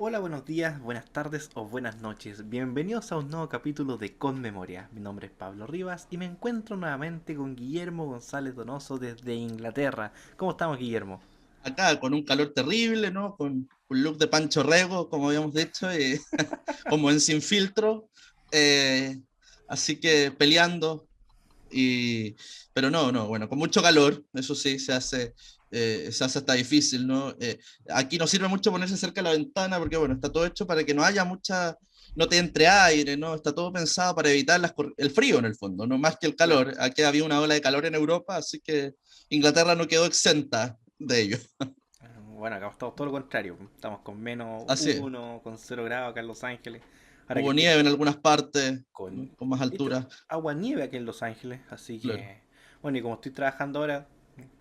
Hola, buenos días, buenas tardes o buenas noches. Bienvenidos a un nuevo capítulo de Con Memoria. Mi nombre es Pablo Rivas y me encuentro nuevamente con Guillermo González Donoso desde Inglaterra. ¿Cómo estamos, Guillermo? Acá con un calor terrible, ¿no? Con un look de Pancho Rego, como habíamos dicho, y como en Sin Filtro. eh, Así que peleando, y, pero no, bueno, con mucho calor, eso sí, se hace hasta difícil, ¿no? Aquí no sirve mucho ponerse cerca de la ventana porque, bueno, está todo hecho para que no haya no te entre aire, ¿no? Está todo pensado para evitar el frío en el fondo, no más que el Claro. calor. Aquí había una ola de calor en Europa, así que Inglaterra no quedó exenta de ello. Bueno, acá estamos todo lo contrario. Estamos con menos Así es. 1, con 0 grados acá en Los Ángeles. Ahora que Hubo estoy nieve en algunas partes, con, ¿no? Con más de hecho, altura, agua nieve aquí en Los Ángeles. Así claro. que, bueno, y como estoy trabajando ahora,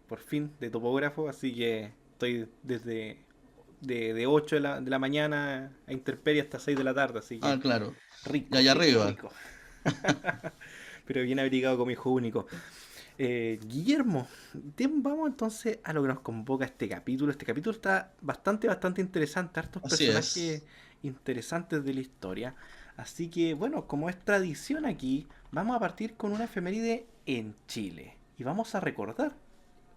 por fin, de topógrafo, así que estoy desde de 8 de la mañana a intemperie hasta 6 de la tarde, así que Ah, claro. Y rico, allá rico, arriba, rico. Pero bien abrigado con mi hijo único. Guillermo, vamos entonces a lo que nos convoca este capítulo. Este capítulo está bastante interesante, hartos así personajes es. interesantes de la historia. Así que, bueno, como es tradición aquí, vamos a partir con una efeméride en Chile. Y vamos a recordar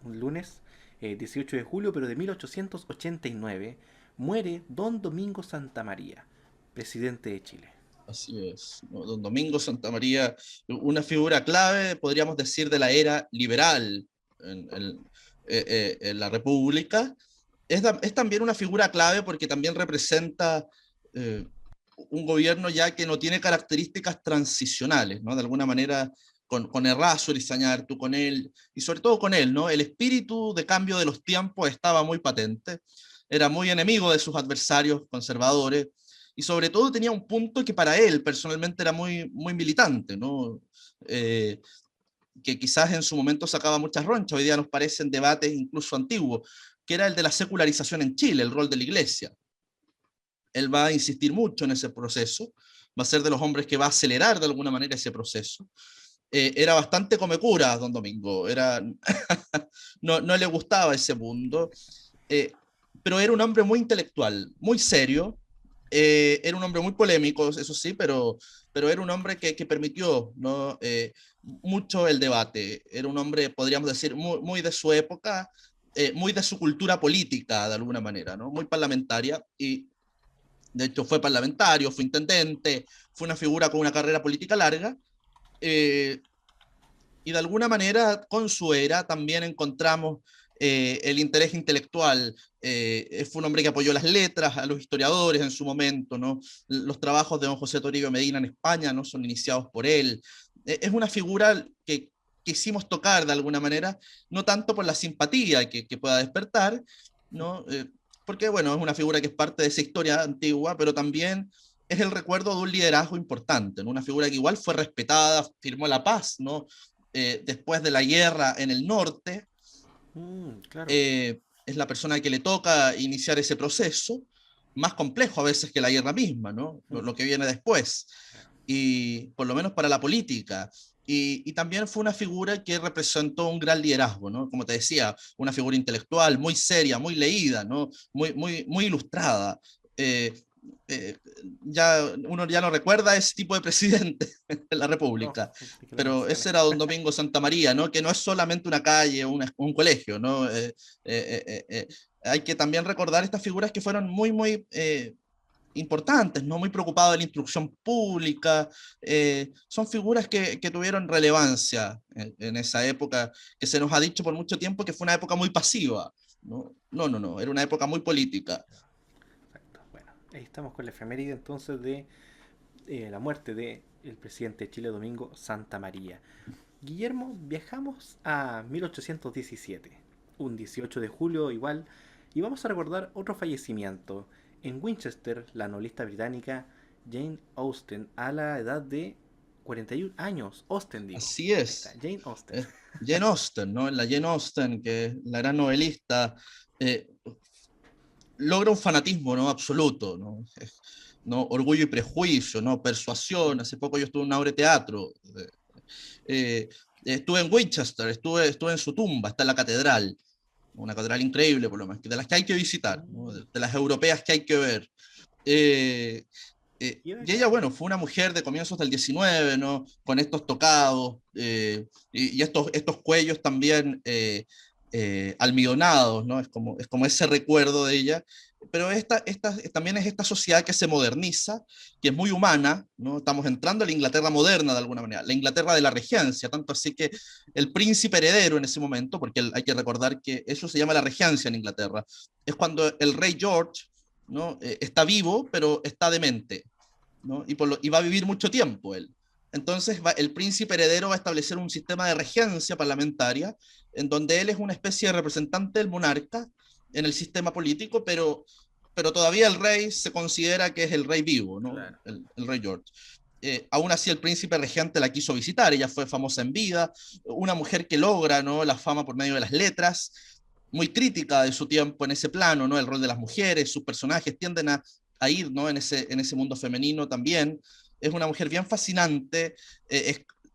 un lunes 18 de julio, pero de 1889, muere Don Domingo Santa María, presidente de Chile. Así es, ¿no? Don Domingo Santa María, una figura clave, podríamos decir, de la era liberal en la República. Es también una figura clave porque también representa eh, un gobierno ya que no tiene características transicionales, ¿no? De alguna manera, con Errázuriz, Lizañartu, con él, y sobre todo con él, ¿no? El espíritu de cambio de los tiempos estaba muy patente, era muy enemigo de sus adversarios conservadores, y sobre todo tenía un punto que para él personalmente era muy militante, ¿no? Eh, que quizás en su momento sacaba muchas ronchas, hoy día nos parecen debates incluso antiguos, que era el de la secularización en Chile, el rol de la iglesia. Él va a insistir mucho en ese proceso, va a ser de los hombres que va a acelerar de alguna manera ese proceso. Era bastante comecura, don Domingo, no le gustaba ese mundo, eh, pero era un hombre muy intelectual, muy serio, era un hombre muy polémico, eso sí, pero era un hombre que permitió, ¿no? Mucho el debate. Era un hombre, podríamos decir, muy de su época, muy de su cultura política, de alguna manera, ¿no? Muy parlamentaria. Y de hecho fue parlamentario, fue intendente, fue una figura con una carrera política larga. eh, y de alguna manera con su era también encontramos el interés intelectual. Fue un hombre que apoyó las letras, a los historiadores en su momento, ¿no? Los trabajos de don José Toribio Medina en España no son iniciados por él. Es una figura que quisimos tocar de alguna manera, no tanto por la simpatía que pueda despertar, ¿no? Porque, bueno, es una figura que es parte de esa historia antigua, pero también es el recuerdo de un liderazgo importante, ¿no? Una figura que igual fue respetada, firmó la paz, ¿no? Después de la guerra en el norte, Claro. es la persona que le toca iniciar ese proceso, más complejo a veces que la guerra misma, ¿no? Mm, Lo que viene después, claro. y por lo menos para la política. Y también fue una figura que representó un gran liderazgo, ¿no? Como te decía, una figura intelectual muy seria, muy leída, ¿no? Muy ilustrada. Eh, eh, Uno ya no recuerda ese tipo de presidente en la No, República, de que lo pero mencione. ese era don Domingo Santa María, ¿no? Que no es solamente una calle, un colegio, ¿no? Hay que también recordar estas figuras que fueron muy importantes, ¿no? Muy preocupados de la instrucción pública. Son figuras que tuvieron relevancia en esa época, que se nos ha dicho por mucho tiempo que fue una época muy pasiva. No, era una época muy política. Exacto. Bueno, ahí estamos con la efeméride entonces de la muerte de el presidente de Chile, Domingo Santa María. Guillermo, viajamos a 1817, un 18 de julio igual, y vamos a recordar otro fallecimiento. En Winchester, la novelista británica Jane Austen, a la edad de 41 años. Austen, digo. Así Ahí está, es. Jane Austen. Eh, Jane Austen, ¿no? La Jane Austen, que es la gran novelista, eh, logra un fanatismo, ¿no? Absoluto, ¿no? ¿No? Orgullo y prejuicio, ¿no? Persuasión. Hace poco yo estuve en un obra de teatro. Eh, Estuve en Winchester, estuve en su tumba, está en la catedral, una catedral increíble por lo menos, de las que hay que visitar, ¿no? De las europeas que hay que ver. Eh, Y y ella, bueno, fue una mujer de comienzos del 19, ¿no? Con estos tocados y estos cuellos también almidonados, ¿no? Es como ese recuerdo de ella. Pero también es esta sociedad que se moderniza, que es muy humana, ¿no? Estamos entrando a la Inglaterra moderna de alguna manera, la Inglaterra de la regencia, tanto así que el príncipe heredero en ese momento, porque hay que recordar que eso se llama la regencia en Inglaterra, es cuando el rey George, ¿no? Está vivo, pero está demente, ¿no? Y va a vivir mucho tiempo él. Entonces el príncipe heredero va a establecer un sistema de regencia parlamentaria en donde él es una especie de representante del monarca en el sistema político, pero todavía el rey se considera que es el rey vivo, ¿no? claro. El rey George. Aún así el príncipe regente la quiso visitar, ella fue famosa en vida, una mujer que logra, ¿no?, la fama por medio de las letras, muy crítica de su tiempo en ese plano, ¿no? El rol de las mujeres, sus personajes tienden a ir, ¿no?, en ese mundo femenino también. Es una mujer bien fascinante,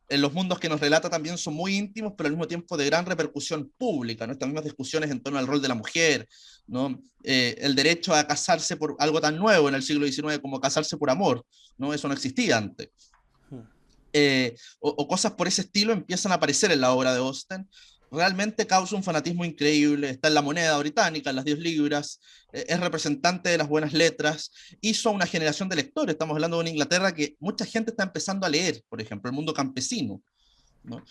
en los mundos que nos relata también son muy íntimos, pero al mismo tiempo de gran repercusión pública, ¿no? Estas mismas discusiones en torno al rol de la mujer, ¿no? El derecho a casarse por algo tan nuevo en el siglo XIX como casarse por amor, ¿no? Eso no existía antes. Hmm. O cosas por ese estilo empiezan a aparecer en la obra de Austen. Realmente causa un fanatismo increíble, está en la moneda británica, en las 10 libras, es representante de las buenas letras, hizo una generación de lectores, estamos hablando de una Inglaterra que mucha gente está empezando a leer, por ejemplo, el mundo campesino, ¿no?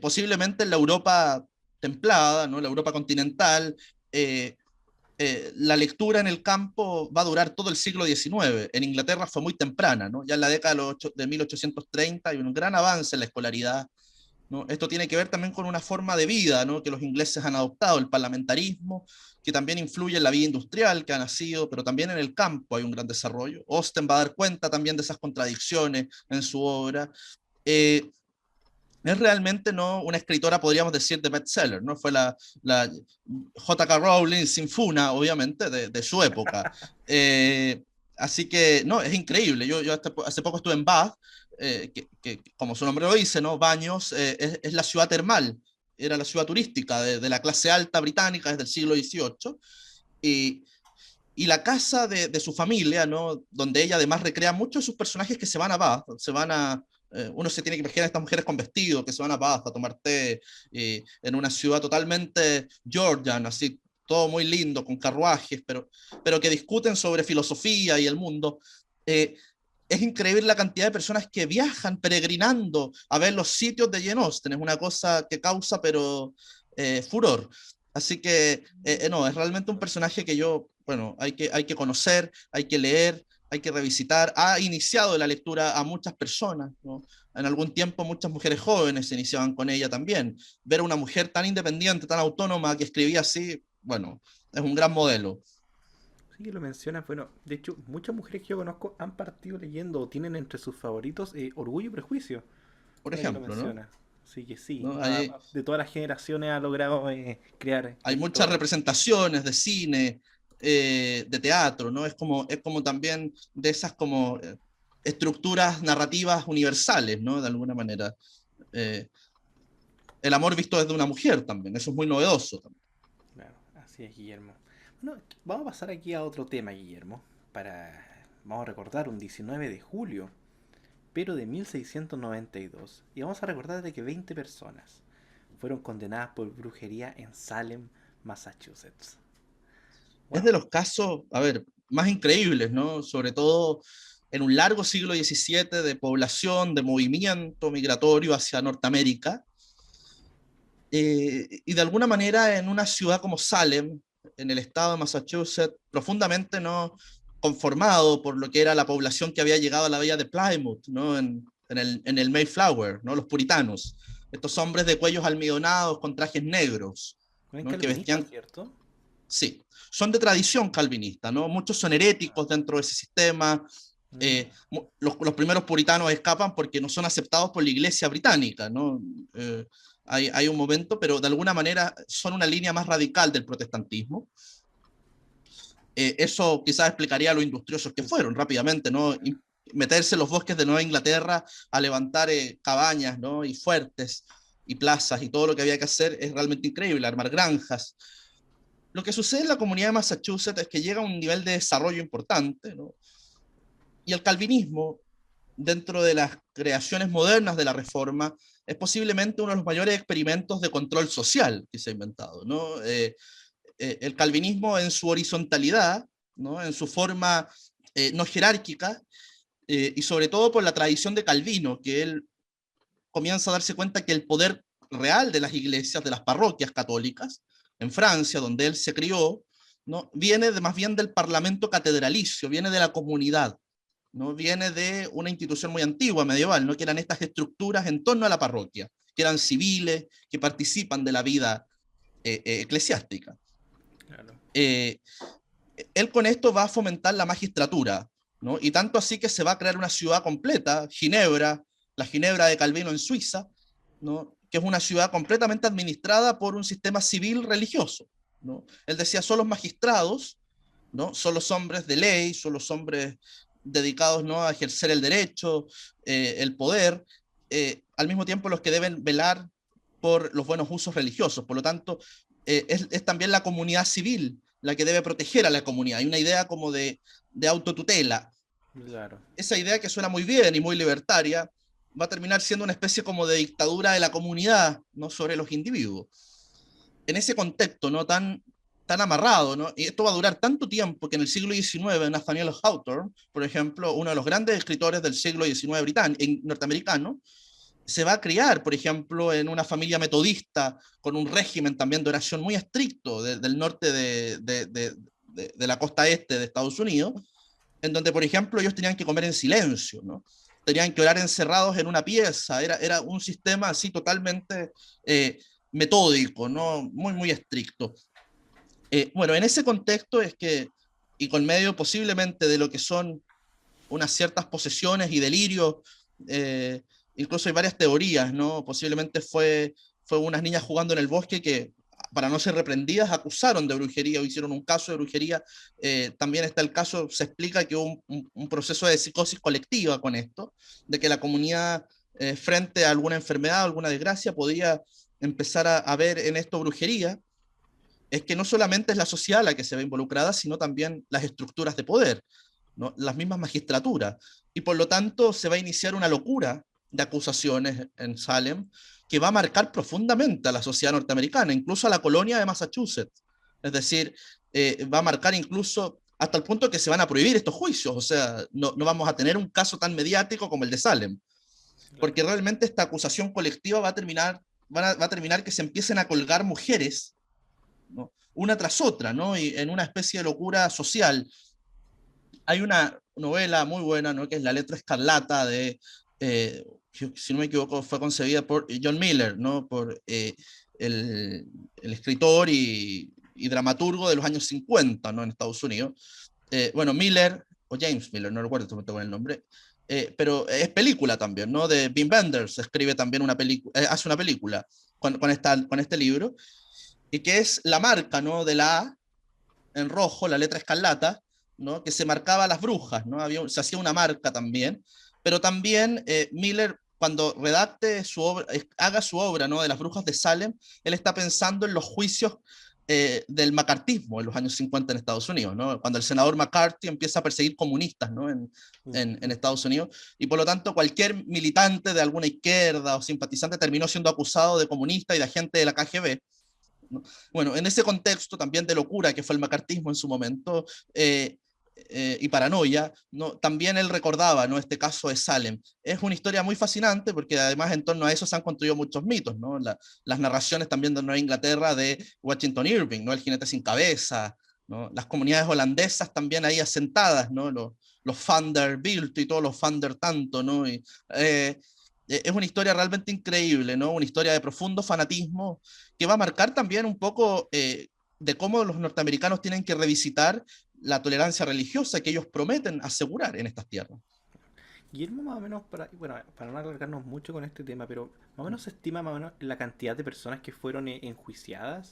Posiblemente en la Europa templada, ¿no?, la Europa continental, eh, la lectura en el campo va a durar todo el siglo XIX. En Inglaterra fue muy temprana, ¿no? Ya en la década de 1830 hay un gran avance en la escolaridad, ¿no? Esto tiene que ver también con una forma de vida, ¿no?, que los ingleses han adoptado, el parlamentarismo, que también influye en la vida industrial que ha nacido, pero también en el campo hay un gran desarrollo. Austen va a dar cuenta también de esas contradicciones en su obra. Eh, es realmente, ¿no?, una escritora, podríamos decir, de bestseller, ¿no? Fue la J.K. Rowling sin funa, obviamente, de su época. Eh, Así que, no, es increíble. Yo hace poco estuve en Bath, como su nombre lo dice, ¿no? Baños, es la ciudad termal, era la ciudad turística de la clase alta británica desde el siglo XVIII. Y, y la casa de su familia, ¿no?, donde ella además recrea muchos de sus personajes que se van a Bath, uno se tiene que imaginar a estas mujeres con vestido que se van a Bath a tomar té, en una ciudad totalmente Georgian, así, todo muy lindo, con carruajes, pero que discuten sobre filosofía y el mundo. Eh, es increíble la cantidad de personas que viajan peregrinando a ver los sitios de Jane Austen, es una cosa que causa, pero furor. Así que, no, es realmente un personaje que bueno, hay que conocer, hay que leer, hay que revisitar. Ha iniciado la lectura a muchas personas, ¿no? En algún tiempo muchas mujeres jóvenes se iniciaban con ella también. Ver a una mujer tan independiente, tan autónoma, que escribía así, bueno, es un gran modelo, Sí que lo mencionas. Bueno, de hecho, muchas mujeres que yo conozco han partido leyendo o tienen entre sus favoritos Orgullo y Prejuicio. por Ahora que lo ejemplo, ¿no? mencionas. Así que sí, ¿No? Hay, de todas las generaciones ha logrado crear hay muchas historias. representaciones de cine, de teatro, ¿no? Es como también de esas como estructuras narrativas universales, ¿no? De alguna manera. Eh, el amor visto desde una mujer también, eso es muy novedoso también. Claro, así es, Guillermo. Bueno, vamos a pasar aquí a otro tema, Guillermo. Vamos a recordar un 19 de julio, pero de 1692. Y vamos a recordar de que 20 personas fueron condenadas por brujería en Salem, Massachusetts. Es Wow. de los casos, a ver, más increíbles, ¿no? Sobre todo en un largo siglo XVII de población, de movimiento migratorio hacia Norteamérica, y de alguna manera en una ciudad como Salem, en el estado de Massachusetts, profundamente no conformado por lo que era la población que había llegado a la bahía de Plymouth, ¿no? En el Mayflower, ¿no? Los puritanos, estos hombres de cuellos almidonados con trajes negros, ¿Ven ¿no?, que calvinista, vestían, cierto? sí, son de tradición calvinista, ¿no? Muchos son heréticos dentro de ese sistema. Mm. Los primeros puritanos escapan porque no son aceptados por la iglesia británica, ¿no? Eh, hay un momento, pero de alguna manera son una línea más radical del protestantismo. Eso quizás explicaría lo industriosos que fueron rápidamente, ¿no? Meterse en los bosques de Nueva Inglaterra a levantar cabañas, ¿no?, y fuertes y plazas y todo lo que había que hacer es realmente increíble, armar granjas. Lo que sucede en la comunidad de Massachusetts es que llega a un nivel de desarrollo importante, ¿no? Y el calvinismo, dentro de las creaciones modernas de la Reforma, es posiblemente uno de los mayores experimentos de control social que se ha inventado, ¿no? El calvinismo en su horizontalidad, ¿no? En su forma no jerárquica, y sobre todo por la tradición de Calvino, que él comienza a darse cuenta que el poder real de las iglesias, de las parroquias católicas, en Francia, donde él se crió, ¿no? Viene más bien del parlamento catedralicio, viene de la comunidad, ¿no? Viene de una institución muy antigua, medieval, ¿no? Que eran estas estructuras en torno a la parroquia, que eran civiles, que participan de la vida eclesiástica. Claro. Él con esto va a fomentar la magistratura, ¿no? Y tanto así que se va a crear una ciudad completa, Ginebra, la Ginebra de Calvino en Suiza, ¿no? Que es una ciudad completamente administrada por un sistema civil religioso, ¿no? Él decía, son los magistrados, ¿no? Son los hombres de ley, son los hombres dedicados, ¿no? A ejercer el derecho, el poder, al mismo tiempo los que deben velar por los buenos usos religiosos. Por lo tanto, es también la comunidad civil la que debe proteger a la comunidad. Hay una idea como de autotutela. Claro. Esa idea que suena muy bien y muy libertaria va a terminar siendo una especie como de dictadura de la comunidad, ¿no? Sobre los individuos. En ese contexto, ¿no? Tan amarrado, ¿no? Y esto va a durar tanto tiempo que en el siglo XIX, Nathaniel Hawthorne, por ejemplo, uno de los grandes escritores del siglo XIX norteamericano, se va a criar, por ejemplo, en una familia metodista, con un régimen también de oración muy estricto del norte de la costa este de Estados Unidos, en donde, por ejemplo, ellos tenían que comer en silencio, ¿no? Tenían que orar encerrados en una pieza, era un sistema así totalmente metódico, ¿no? Muy, muy estricto. Bueno, en ese contexto es que, y con medio posiblemente de lo que son unas ciertas posesiones y delirios, eh, incluso hay varias teorías, ¿no? Posiblemente fue unas niñas jugando en el bosque que, para no ser reprendidas, acusaron de brujería o hicieron un caso de brujería. También está el caso, se explica que hubo un proceso de psicosis colectiva con esto, de que la comunidad, frente a alguna enfermedad, alguna desgracia, podía empezar a ver en esto brujería. Es que no solamente es la sociedad la que se ve involucrada, sino también las estructuras de poder, ¿no? Las mismas magistraturas. Y por lo tanto se va a iniciar una locura de acusaciones en Salem que va a marcar profundamente a la sociedad norteamericana, incluso a la colonia de Massachusetts. Es decir, va a marcar incluso hasta el punto que se van a prohibir estos juicios. O sea, no vamos a tener un caso tan mediático como el de Salem, porque realmente esta acusación colectiva va a terminar que se empiecen a colgar mujeres, ¿no? Una tras otra, ¿no? Y en una especie de locura social. Hay una novela muy buena, ¿no? Que es La letra escarlata si no me equivoco, fue concebida por John Miller, ¿no? Por el escritor y dramaturgo de los años 50, ¿no? En Estados Unidos. Bueno, Miller, o James Miller, no recuerdo con el nombre, pero es película también, ¿no? De Wim Wenders escribe también una película, hace una película con este libro, y que es la marca, ¿no? De la A en rojo, la letra escarlata, ¿no? Que se marcaba a las brujas, ¿no? Se hacía una marca también, pero también Miller, cuando redacte su obra, haga su obra, ¿no? De las brujas de Salem, él está pensando en los juicios del macartismo en los años 50 en Estados Unidos, ¿no? Cuando el senador McCarthy empieza a perseguir comunistas, ¿no? En Estados Unidos, y por lo tanto cualquier militante de alguna izquierda o simpatizante terminó siendo acusado de comunista y de agente de la KGB, ¿no? Bueno, en ese contexto también de locura que fue el macartismo en su momento, y paranoia, ¿no? También él recordaba, ¿no? Este caso de Salem. Es una historia muy fascinante porque además en torno a eso se han construido muchos mitos, ¿no? Las narraciones también de Nueva Inglaterra de Washington Irving, ¿no? El jinete sin cabeza, ¿no? Las comunidades holandesas también ahí asentadas, ¿no? Los Vanderbilt y todos los Vander tanto, ¿no? Es una historia realmente increíble, ¿no? Una historia de profundo fanatismo que va a marcar también un poco de cómo los norteamericanos tienen que revisitar la tolerancia religiosa que ellos prometen asegurar en estas tierras. Guillermo, más o menos, bueno, para no alargarnos mucho con este tema, pero más o menos se estima más o menos la cantidad de personas que fueron enjuiciadas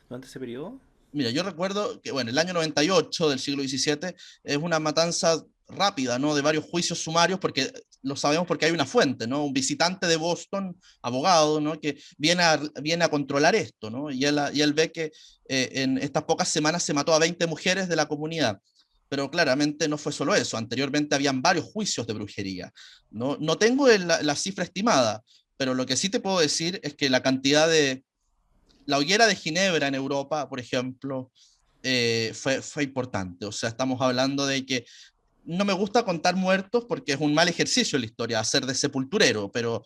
durante ese periodo. Mira, yo recuerdo que, bueno, el año 98 del siglo XVII es una matanza rápida, ¿no? De varios juicios sumarios, porque lo sabemos porque hay una fuente, ¿no? Un visitante de Boston, abogado, ¿no? Que viene a controlar esto, ¿no? Y él ve que en estas pocas semanas se mató a 20 mujeres de la comunidad. Pero claramente no fue solo eso. Anteriormente habían varios juicios de brujería. No tengo la cifra estimada, pero lo que sí te puedo decir es que la cantidad de... La hoguera de Ginebra en Europa, por ejemplo, fue importante. O sea, estamos hablando de que no me gusta contar muertos porque es un mal ejercicio en la historia, hacer de sepulturero, pero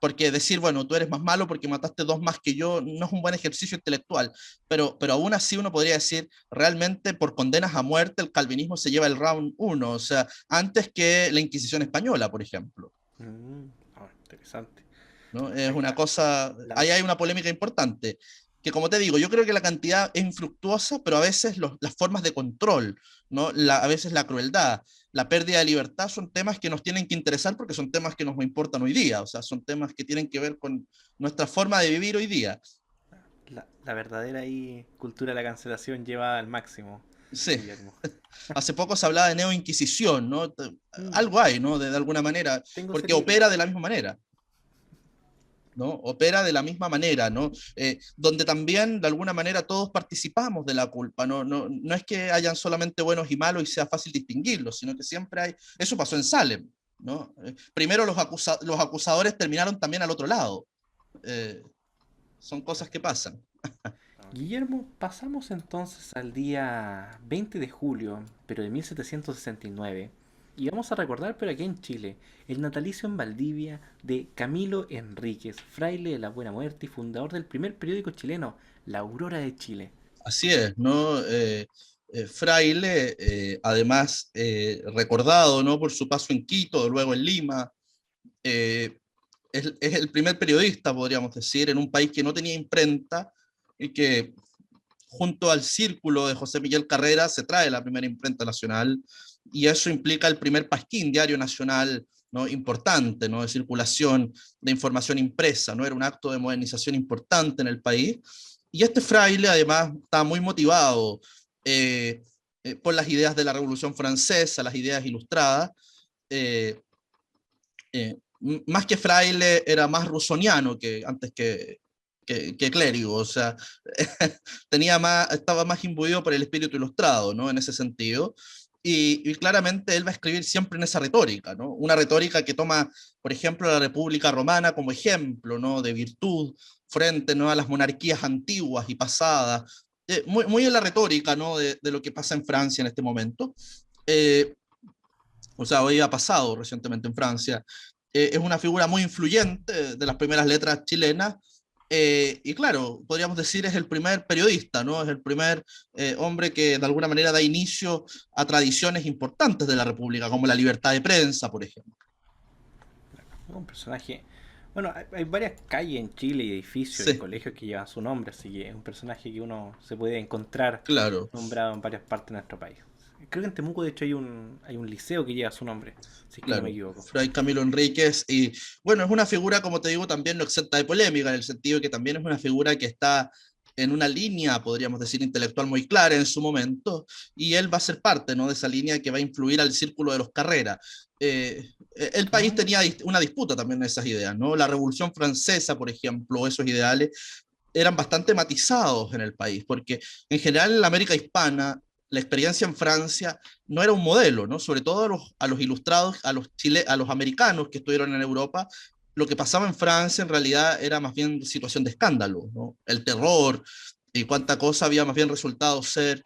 porque decir, bueno, tú eres más malo porque mataste dos más que yo, no es un buen ejercicio intelectual, pero aún así uno podría decir, realmente por condenas a muerte el calvinismo se lleva el round uno, o sea, antes que la Inquisición española, por ejemplo. Interesante. ¿No? Es Ahí una cosa, la- ahí hay una polémica importante, que como te digo, yo creo que la cantidad es infructuosa, pero a veces las formas de control, ¿no? A veces la crueldad, la pérdida de libertad son temas que nos tienen que interesar porque son temas que nos importan hoy día, o sea, son temas que tienen que ver con nuestra forma de vivir hoy día. la verdadera ahí cultura de la cancelación lleva al máximo, Sí, Guillermo. hace poco se hablaba de neoinquisición, ¿no? Mm, Algo hay, ¿no? De alguna manera, tengo ese porque libro. opera de la misma manera. ¿No? Opera de la misma manera, ¿no? Donde también de alguna manera todos participamos de la culpa, no es que hayan solamente buenos y malos y sea fácil distinguirlos, sino que siempre hay, eso pasó en Salem, ¿no? Primero los acusadores terminaron también al otro lado, eh, son cosas que pasan. Guillermo, pasamos entonces al día 20 de julio, pero de 1769, y vamos a recordar, pero aquí en Chile, el natalicio en Valdivia de Camilo Enríquez, fraile de la Buena Muerte y fundador del primer periódico chileno, La Aurora de Chile. Así es, ¿no? Fraile, además recordado, ¿no? Por su paso en Quito, luego en Lima, eh, es el primer periodista, podríamos decir, en un país que no tenía imprenta y que junto al círculo de José Miguel Carrera se trae la primera imprenta nacional y eso implica el primer pasquín diario nacional, ¿no? Importante, ¿no? De circulación de información impresa, ¿no? Era un acto de modernización importante en el país. Y este fraile además estaba muy motivado eh, por las ideas de la Revolución Francesa, las ideas ilustradas. Eh, Más que fraile, era más rusoniano que antes que clérigo, o sea, estaba más imbuido por el espíritu ilustrado, ¿no? En ese sentido. Y claramente él va a escribir siempre en esa retórica, ¿no? Una retórica que toma, por ejemplo, la República Romana como ejemplo, ¿no? De virtud frente, ¿no? A las monarquías antiguas y pasadas. Muy en la retórica, ¿no? De lo que pasa en Francia en este momento. Eh, o sea, hoy ha pasado recientemente en Francia. Es una figura muy influyente de las primeras letras chilenas. Y claro, podríamos decir es el primer periodista, ¿no? Es el primer hombre que de alguna manera da inicio a tradiciones importantes de la República, como la libertad de prensa, por ejemplo. Un personaje. Bueno, hay varias calles en Chile y edificios y Sí, colegios que llevan su nombre, así que es un personaje que uno se puede encontrar claro, nombrado en varias partes de nuestro país. Creo que en Temuco, de hecho, hay un liceo que lleva su nombre, si es que no me claro. equivoco. Fray Camilo Enríquez. Y bueno, es una figura, como te digo, también no exenta de polémica, en el sentido de que también es una figura que está en una línea, podríamos decir, intelectual muy clara en su momento, y él va a ser parte, ¿no? De esa línea que va a influir al círculo de los Carreras. El país Ah, tenía una disputa también en esas ideas, ¿no? La Revolución Francesa, por ejemplo, esos ideales eran bastante matizados en el país, porque en general en la América hispana, la experiencia en Francia no era un modelo, ¿no? Sobre todo a los ilustrados, a los americanos que estuvieron en Europa, lo que pasaba en Francia en realidad era más bien situación de escándalo, ¿no? El terror y cuánta cosa había más bien resultado ser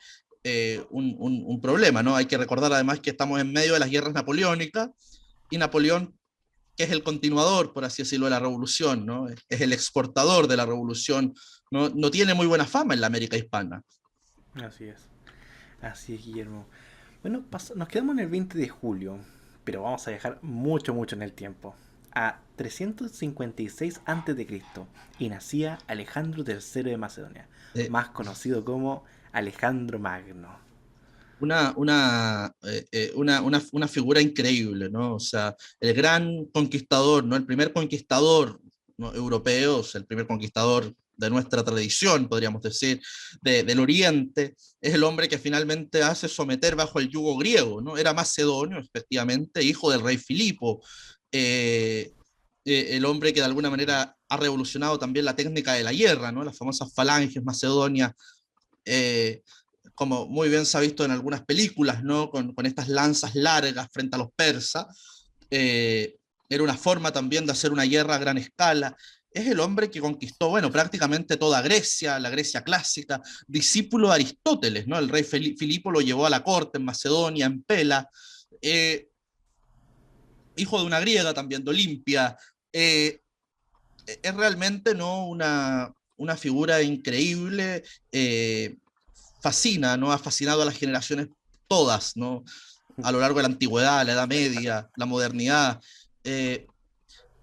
un problema, ¿no? Hay que recordar además que estamos en medio de las guerras napoleónicas y Napoleón, que es el continuador, por así decirlo, de la revolución, ¿no? Es el exportador de la revolución, no tiene muy buena fama en la América hispana. así es. Así es, Guillermo. Bueno, nos quedamos en el 20 de julio, pero vamos a viajar mucho, mucho en el tiempo. A 356 a.C. y nacía Alejandro III de Macedonia, Eh, más conocido como Alejandro Magno. una figura increíble, ¿no? O sea, el gran conquistador, ¿no? El primer conquistador, ¿no? Europeo, o sea, el primer conquistador de nuestra tradición, podríamos decir, del Oriente, es el hombre que finalmente hace someter bajo el yugo griego, ¿no? Era macedonio, efectivamente, hijo del rey Filipo, eh, el hombre que de alguna manera ha revolucionado también la técnica de la guerra, ¿no? Las famosas falanges macedonias, eh, como muy bien se ha visto en algunas películas, ¿no? Con estas lanzas largas frente a los persas. Eh, Era una forma también de hacer una guerra a gran escala. Es el hombre que conquistó, bueno, prácticamente toda Grecia, la Grecia clásica, discípulo de Aristóteles, ¿no? El rey Filipo lo llevó a la corte en Macedonia, en Pela, eh, hijo de una griega también, de Olimpia. Eh, es realmente, ¿no? Una figura increíble, fascina, ¿no? Ha fascinado a las generaciones todas, ¿no? A lo largo de la antigüedad, la Edad Media, la modernidad. Eh,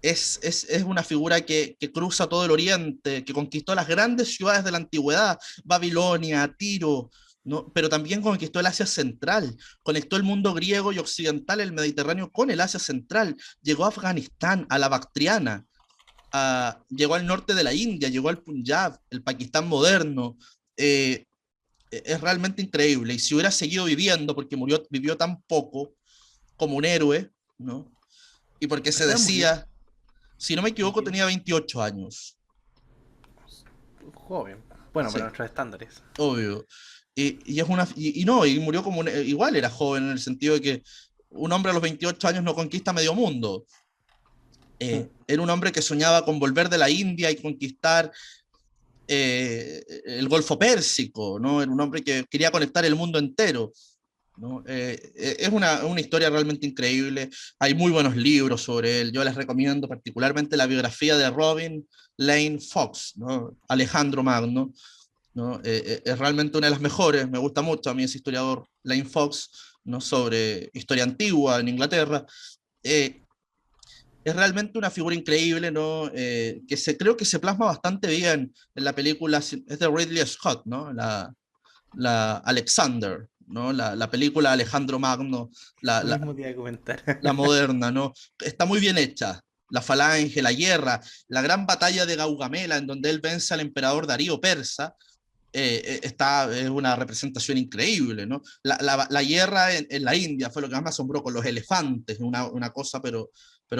es una figura que cruza todo el Oriente, que conquistó las grandes ciudades de la antigüedad, Babilonia, Tiro, ¿no? Pero también conquistó el Asia Central, conectó el mundo griego y occidental, el Mediterráneo, con el Asia Central, llegó a Afganistán, a la Bactriana, llegó al norte de la India, llegó al Punjab, el Pakistán moderno. Eh, es realmente increíble. Y si hubiera seguido viviendo, porque vivió tan poco como un héroe, ¿no? Y porque ¿A se qué edad murió? decía, si no me equivoco, tenía 28 años. Joven. Bueno, para Sí, nuestros estándares. obvio. Y es una, y no, y murió como igual era joven en el sentido de que un hombre a los 28 años no conquista medio mundo. Era un hombre que soñaba con volver de la India y conquistar el Golfo Pérsico, ¿no? Era un hombre que quería conectar el mundo entero, ¿no? Es una historia realmente increíble. Hay muy buenos libros sobre él. Yo les recomiendo particularmente la biografía de Robin Lane Fox, ¿no? Alejandro Magno, ¿no? Es realmente una de las mejores. Me gusta mucho a mí ese historiador Lane Fox, ¿no? Sobre historia antigua en Inglaterra. Eh, es realmente una figura increíble, ¿no? Creo que se plasma bastante bien en la película, es de Ridley Scott, ¿no? La Alexander, ¿no? La película Alejandro Magno, la, Eso la, mismo te iba a comentar. la moderna, ¿no? Está muy bien hecha. La falange, la guerra, la gran batalla de Gaugamela, en donde él vence al emperador Darío Persa, es una representación increíble, ¿no? La guerra en la India fue lo que más me asombró con los elefantes, una cosa pero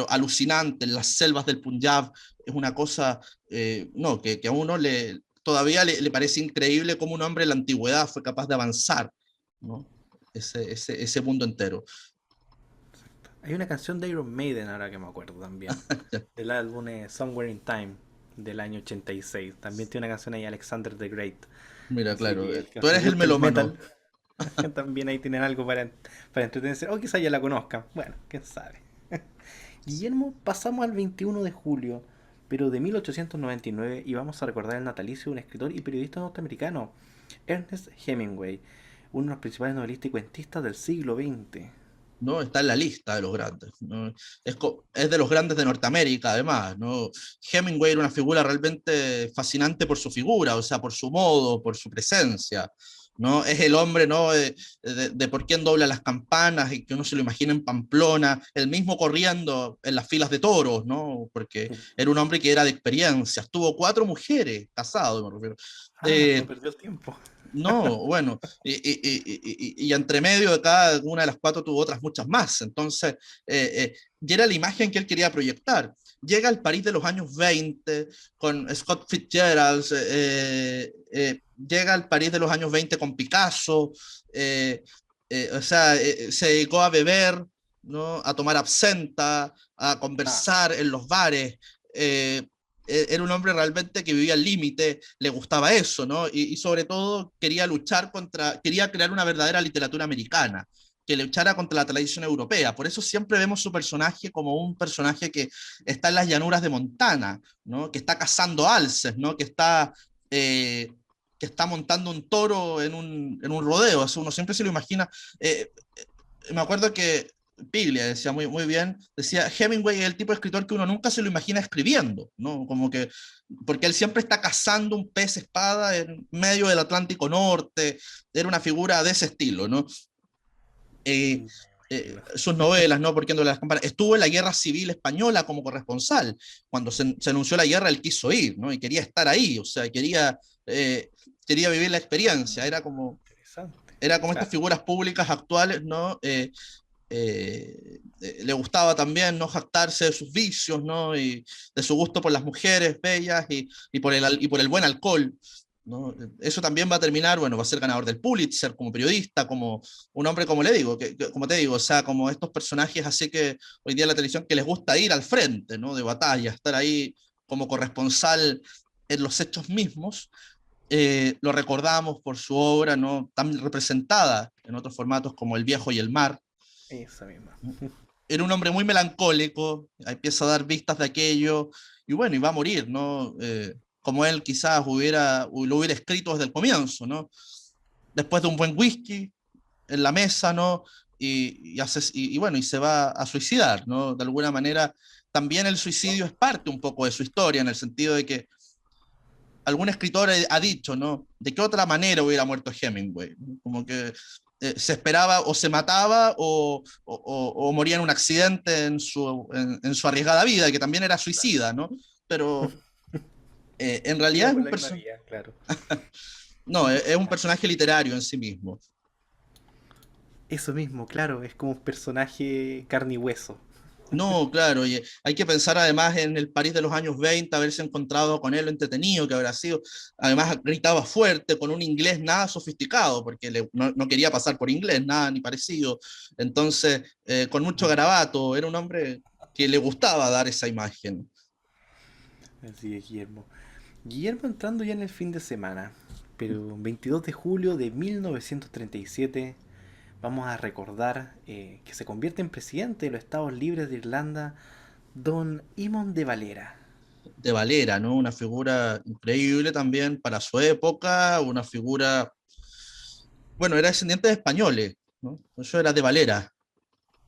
alucinante, en las selvas del Punjab, es una cosa, no, que a uno todavía le parece increíble cómo un hombre en la antigüedad fue capaz de avanzar, ¿no? Ese mundo entero. Hay una canción de Iron Maiden ahora que me acuerdo también. Del álbum Somewhere in Time del año 86. También tiene una canción ahí Alexander the Great. Mira, Así claro, que el que tú nos eres el gusta el melómano. metal, también ahí tienen algo para entretenerse. O quizá ya la conozcan. Bueno, quién sabe. Guillermo, pasamos al 21 de julio, pero de 1899 y vamos a recordar el natalicio de un escritor y periodista norteamericano, Ernest Hemingway, uno de los principales novelistas y cuentistas del siglo XX. ¿No? Está en la lista de los grandes, ¿no? Es de los grandes de Norteamérica, además, ¿no? Hemingway era una figura realmente fascinante por su figura, o sea, por su modo, por su presencia, ¿no? Es el hombre, ¿no? De por quién dobla las campanas y que uno se lo imagina en Pamplona, el mismo corriendo en las filas de toros, ¿no? Porque era un hombre que era de experiencias, tuvo 4 mujeres, casado, me refiero. Ah, no Eh, perdió el tiempo. no, bueno, y entre medio de cada una de las 4 tuvo otras muchas más. Entonces, y era la imagen que él quería proyectar. Llega al París de los años 20 con Scott Fitzgerald, llega al París de los años 20 con Picasso, o sea, se dedicó a beber, ¿no? A tomar absenta, a Ah, conversar en los bares. eh, Era un hombre realmente que vivía al límite, le gustaba eso, ¿no? Y sobre todo quería crear una verdadera literatura americana, que luchara contra la tradición europea. Por eso siempre vemos su personaje como un personaje que está en las llanuras de Montana, ¿no? Que está cazando alces, ¿no? Eh, que está montando un toro en un rodeo. Eso uno siempre se lo imagina. Eh, Me acuerdo que Piglia decía muy bien, decía, Hemingway es el tipo de escritor que uno nunca se lo imagina escribiendo, ¿no? Como que, porque él siempre está cazando un pez espada en medio del Atlántico Norte, era una figura de ese estilo, ¿no? Eh, Claro. sus novelas, ¿no? Porque las campanas. Estuvo en la Guerra Civil Española como corresponsal. Cuando se anunció la guerra, él quiso ir, ¿no? Y quería estar ahí, o sea, eh, quería vivir la experiencia. Ah, interesante. Era como estas Claro. figuras públicas actuales, ¿no? Le gustaba también no jactarse de sus vicios, ¿no? Y de su gusto por las mujeres bellas y por el buen alcohol, ¿no? Eso también va a terminar, bueno, va a ser ganador del Pulitzer como periodista, como un hombre, como le digo, como te digo, o sea, como estos personajes así que hoy día en la televisión que les gusta ir al frente, ¿no? De batalla, estar ahí como corresponsal en los hechos mismos. Lo recordamos por su obra, ¿no? Tan representada en otros formatos como El Viejo y el Mar. Esa misma. Era un hombre muy melancólico, empieza a dar vistas de aquello, y bueno, y va a morir, ¿no? Como él quizás lo hubiera escrito desde el comienzo, ¿no? Después de un buen whisky en la mesa, ¿no? Y bueno, y se va a suicidar, ¿no? De alguna manera, también el suicidio es parte un poco de su historia, en el sentido de que algún escritor ha dicho, ¿no? ¿De qué otra manera hubiera muerto Hemingway? Como que se esperaba o se mataba o moría en un accidente en su arriesgada vida, que también era Claro. suicida, ¿no? Pero en Iba realidad por la misma vía, claro. no, es un personaje literario en sí mismo. Eso mismo, claro, es como un personaje carne y hueso. No, claro, y hay que pensar además en el París de los años 20, haberse encontrado con él, lo entretenido que habrá sido. Además, gritaba fuerte, con un inglés nada sofisticado, porque no quería pasar por inglés, nada ni parecido. Entonces, con mucho garabato, era un hombre que le gustaba dar esa imagen. Así es, Guillermo. Guillermo entrando ya en el fin de semana, pero 22 de julio de 1937 vamos a recordar que se convierte en presidente de los Estados Libres de Irlanda Don Eamon de Valera. De Valera, ¿no? Una figura increíble también para su época, una figura, bueno, era descendiente de españoles, ¿no? Eso era de Valera,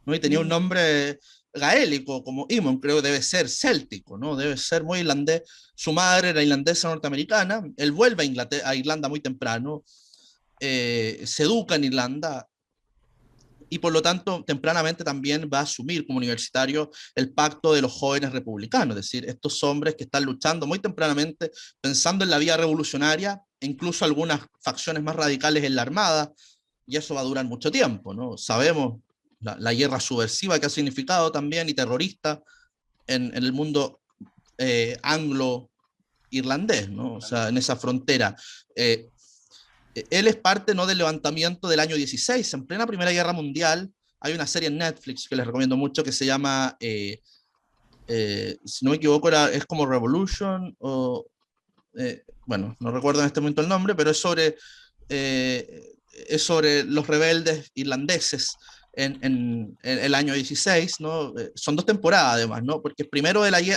¿no? Y tenía un Mm, nombre gaélico, como Imon, creo que debe ser céltico, ¿no? Debe ser muy irlandés. Su madre era irlandesa norteamericana, él vuelve a Irlanda muy temprano, se educa en Irlanda y por lo tanto tempranamente también va a asumir como universitario el pacto de los jóvenes republicanos, es decir, estos hombres que están luchando muy tempranamente, pensando en la vía revolucionaria, e incluso algunas facciones más radicales en la Armada, y eso va a durar mucho tiempo, ¿no? Sabemos la guerra subversiva que ha significado también y terrorista en el mundo anglo-irlandés, ¿no? O sea, en esa frontera. Eh, Él es parte, ¿no?, del levantamiento del año 16, en plena Primera Guerra Mundial. Hay una serie en Netflix que les recomiendo mucho que se llama, si no me equivoco, es como Revolution, bueno, no recuerdo en este momento el nombre, pero es sobre los rebeldes irlandeses en el año 16, ¿no? Son dos temporadas además, ¿no? Porque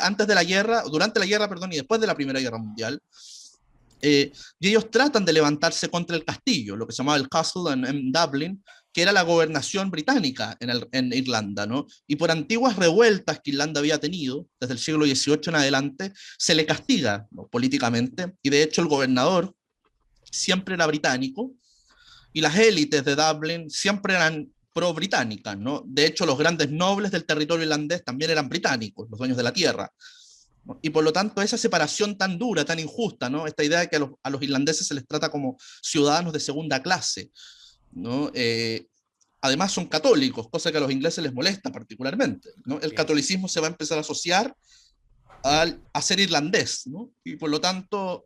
antes de la guerra, durante la guerra, perdón, y después de la Primera Guerra Mundial, y ellos tratan de levantarse contra el castillo, lo que se llamaba el Castle en Dublin, que era la gobernación británica en Irlanda, ¿no? Y por antiguas revueltas que Irlanda había tenido desde el siglo XVIII en adelante, se le castiga, ¿no?, políticamente, y de hecho el gobernador siempre era británico, y las élites de Dublin siempre eran pro-británicas, ¿no? De hecho, los grandes nobles del territorio irlandés también eran británicos, los dueños de la tierra. Y por lo tanto, esa separación tan dura, tan injusta, ¿no? Esta idea de que a los irlandeses se les trata como ciudadanos de segunda clase, ¿no? Además son católicos, cosa que a los ingleses les molesta particularmente, ¿no? El bien. catolicismo se va a empezar a asociar a ser irlandés, ¿no? Y por lo tanto,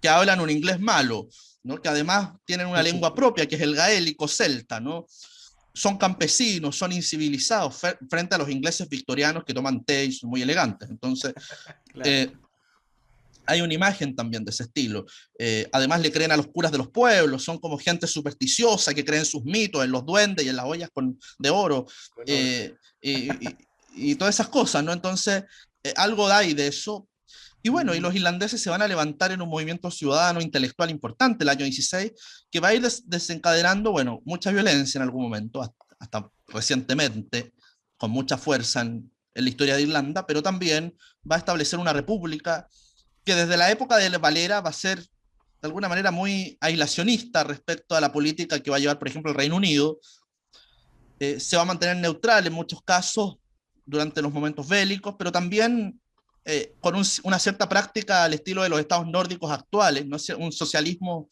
que hablan un inglés malo, ¿no? Que además tienen una lengua propia, que es el gaélico celta, ¿no? Son campesinos, son incivilizados frente a los ingleses victorianos que toman té y son muy elegantes. Entonces, Claro. eh, hay una imagen también de ese estilo. Además le creen a los curas de los pueblos, son como gente supersticiosa que creen sus mitos en los duendes y en las ollas de oro, Con oro, sí. eh, y todas esas cosas, ¿no? Entonces, algo hay de eso. Y bueno, y Mm, los irlandeses se van a levantar en un movimiento ciudadano intelectual importante el año 16, que va a ir desencadenando, bueno, mucha violencia en algún momento, hasta recientemente, con mucha fuerza en la historia de Irlanda, pero también va a establecer una república que desde la época de Valera va a ser de alguna manera muy aislacionista respecto a la política que va a llevar, por ejemplo, el Reino Unido, se va a mantener neutral en muchos casos durante los momentos bélicos, pero también con una cierta práctica al estilo de los estados nórdicos actuales, ¿no? Un socialismo,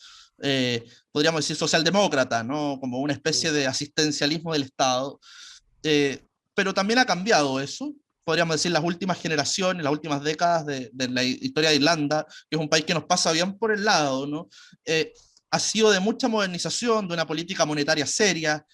podríamos decir, socialdemócrata, ¿no? Como una especie de asistencialismo del Estado. Eh, pero también ha cambiado eso, podríamos decir, las últimas generaciones, las últimas décadas de la historia de Irlanda, que es un país que nos pasa bien por el lado, ¿no? Eh, ha sido de mucha modernización, de una política monetaria seria,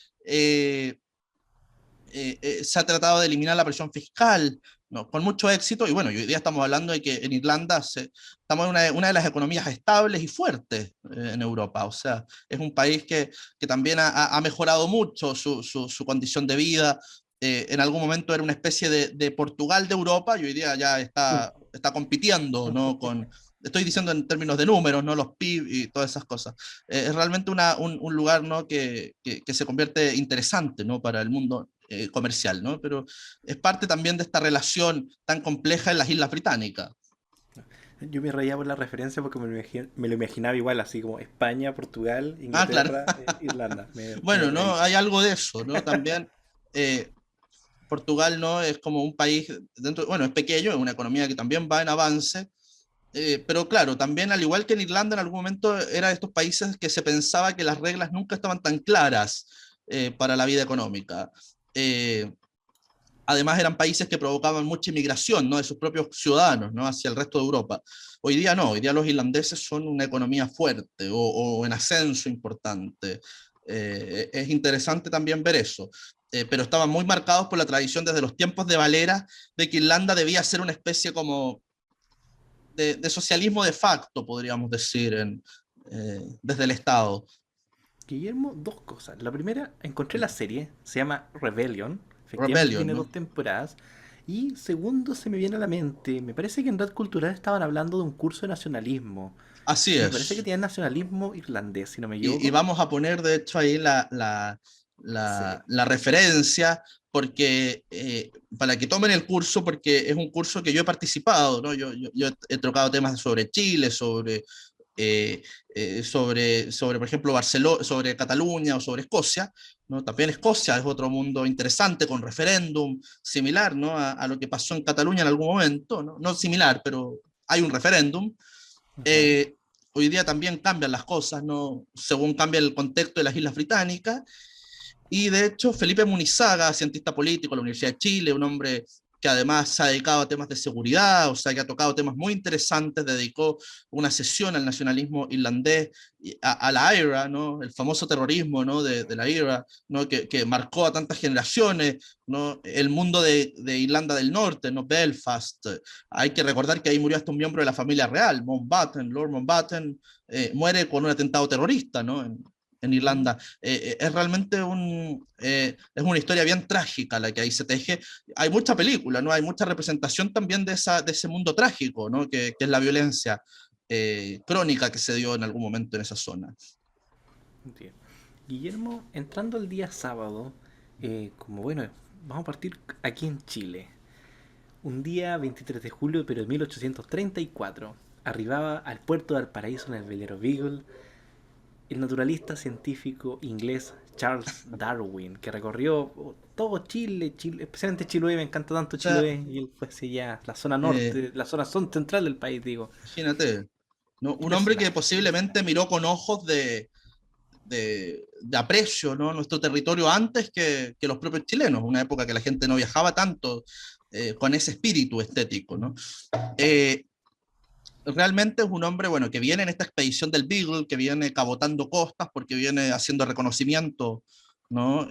se ha tratado de eliminar la presión fiscal, ¿no? Con mucho éxito, y bueno, y hoy día estamos hablando de que en Irlanda estamos en una de las economías estables y fuertes en Europa, o sea, es un país que también ha mejorado mucho su condición de vida. En algún momento era una especie de Portugal de Europa y hoy día ya está compitiendo, ¿no? Estoy diciendo en términos de números, ¿no? Los PIB y todas esas cosas. Es realmente un lugar, ¿no? que se convierte interesante, ¿no? Para el mundo comercial, ¿no? Pero es parte también de esta relación tan compleja en las Islas Británicas. Yo me reía por la referencia porque me lo imaginaba igual, así como España, Portugal, Ah, claro. Inglaterra, Irlanda. Me Bueno, ¿no? reí. Hay algo de eso, ¿no? También eh, Portugal, ¿no? Es como un país, bueno, es pequeño, es una economía que también va en avance, pero claro, también al igual que en Irlanda en algún momento era de estos países que se pensaba que las reglas nunca estaban tan claras para la vida económica. Eh, Además eran países que provocaban mucha inmigración, ¿no? De sus propios ciudadanos, ¿no? Hacia el resto de Europa. Hoy día no, hoy día los irlandeses son una economía fuerte o en ascenso importante. Es interesante también ver eso. Pero estaban muy marcados por la tradición desde los tiempos de Valera de que Irlanda debía ser una especie como de socialismo de facto, podríamos decir, desde el Estado. Guillermo, dos cosas. La primera, encontré la serie, se llama Rebellion. Efectivamente Rebellion, tiene ¿no? dos temporadas. Y segundo, se me viene a la mente, me parece que en Red Cultural estaban hablando de un curso de nacionalismo. Así Y me parece que es. tiene nacionalismo irlandés, si no me Y equivoco. vamos a poner, de hecho, ahí Sí. la referencia, porque para que tomen el curso, porque es un curso que yo he participado, ¿no? Yo he tocado temas sobre Chile, sobre, por ejemplo, Barcelona, sobre Cataluña o sobre Escocia, ¿no? También Escocia es otro mundo interesante con referéndum similar, ¿no? A lo que pasó en Cataluña en algún momento, ¿no? No similar, pero hay un referéndum. Ujú. Eh, Hoy día también cambian las cosas, ¿no? Según cambia el contexto de las Islas Británicas. Y de hecho, Felipe Munizaga, cientista político de la Universidad de Chile, un hombre que además se ha dedicado a temas de seguridad, o sea, que ha tocado temas muy interesantes, dedicó una sesión al nacionalismo irlandés, a la IRA, ¿no? El famoso terrorismo, ¿no? De la IRA, ¿no? Que marcó a tantas generaciones, ¿no? El mundo de Irlanda del Norte, ¿no? Belfast. Hay que recordar que ahí murió hasta un miembro de la familia real, Mountbatten, Lord Mountbatten, muere con un atentado terrorista, ¿no? En Mm. Irlanda. Es realmente es una historia bien trágica la que ahí se teje. Hay mucha película, ¿no? Hay mucha representación también de ese mundo trágico, ¿no? Que es la violencia crónica que se dio en algún momento en esa zona. Entiendo. Guillermo, entrando el día sábado, como bueno, vamos a partir aquí en Chile. Un día 23 de julio, pero de 1834, arribaba al puerto de Valparaíso en el velero Beagle el naturalista científico inglés Charles Darwin, que recorrió todo Chile, especialmente Chiloé, me encanta tanto O sea, Chiloé, y él fue hacia allá, la zona eh, norte, la zona central del país, digo. imagínate, ¿no? ¿Qué Un hombre que personaje? ¿Qué posiblemente personaje? miró con ojos de aprecio, ¿no? Nuestro territorio antes que los propios chilenos, una época que la gente no viajaba tanto con ese espíritu estético, ¿no? Eh, Realmente es un hombre, bueno, que viene en esta expedición del Beagle, que viene cabotando costas porque viene haciendo reconocimiento, ¿no?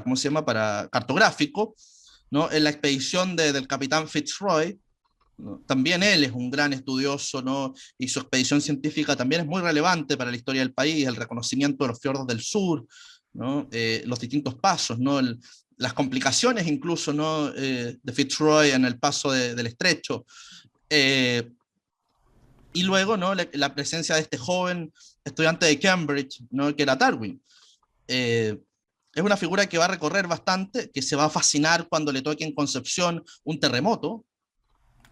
¿Cómo se llama? Para cartográfico, ¿no? En la expedición del capitán Fitzroy, ¿no? También él es un gran estudioso, ¿no? Y su expedición científica también es muy relevante para la historia del país, el reconocimiento de los fiordos del sur, ¿no? Los distintos pasos, ¿no? Las complicaciones incluso, ¿no? De Fitzroy en el paso del estrecho. Eh, y luego, ¿no? La presencia de este joven estudiante de Cambridge, ¿no? Que era Darwin. Eh, es una figura que va a recorrer bastante, que se va a fascinar cuando le toque en Concepción un terremoto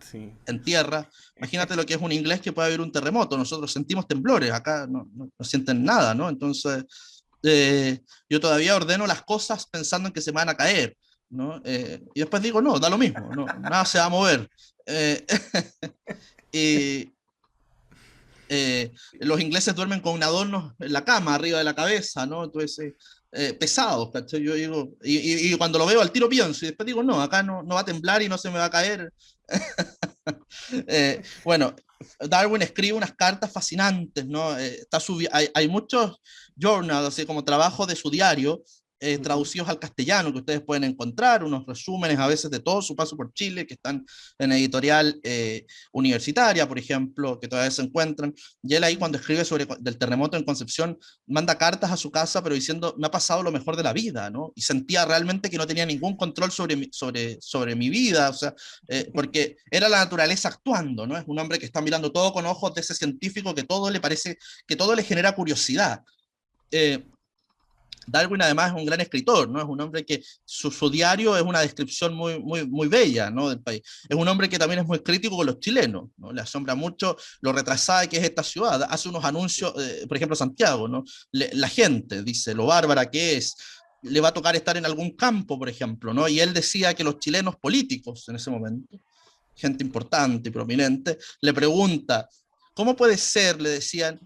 Sí. en tierra. Imagínate lo que es un inglés que puede haber un terremoto. Nosotros sentimos temblores, acá no sienten nada, ¿no? Entonces, yo todavía ordeno las cosas pensando en que se me van a caer, ¿no? Y después digo, no, da lo mismo, no, nada se va a mover. Eh, y los ingleses duermen con un adorno en la cama, arriba de la cabeza, ¿no? Entonces, pesados, ¿cachai? Yo digo, y cuando lo veo al tiro pienso, y después digo, no, acá no va a temblar y no se me va a caer. Bueno, Darwin escribe unas cartas fascinantes, ¿no? Hay muchos journals, así como trabajos de su diario, Ujú. traducidos al castellano, que ustedes pueden encontrar, unos resúmenes a veces de todo su paso por Chile, que están en editorial universitaria, por ejemplo, que todavía se encuentran. Y él ahí cuando escribe sobre del terremoto en Concepción, manda cartas a su casa, pero diciendo, me ha pasado lo mejor de la vida, ¿no? Y sentía realmente que no tenía ningún control sobre mi vida, o sea, porque era la naturaleza actuando, ¿no? Es un hombre que está mirando todo con ojos de ese científico que todo le parece, que todo le genera curiosidad. Eh, Darwin además es un gran escritor, ¿no? Es un hombre que su diario es una descripción muy bella, ¿no? Del país. Es un hombre que también es muy crítico con los chilenos, ¿no? Le asombra mucho lo retrasada que es esta ciudad. Hace unos anuncios, por ejemplo, Santiago, ¿no? La gente dice lo bárbara que es, le va a tocar estar en algún campo, por ejemplo, ¿no? Y él decía que los chilenos políticos en ese momento, gente importante y prominente, le pregunta, ¿cómo puede ser, le decían,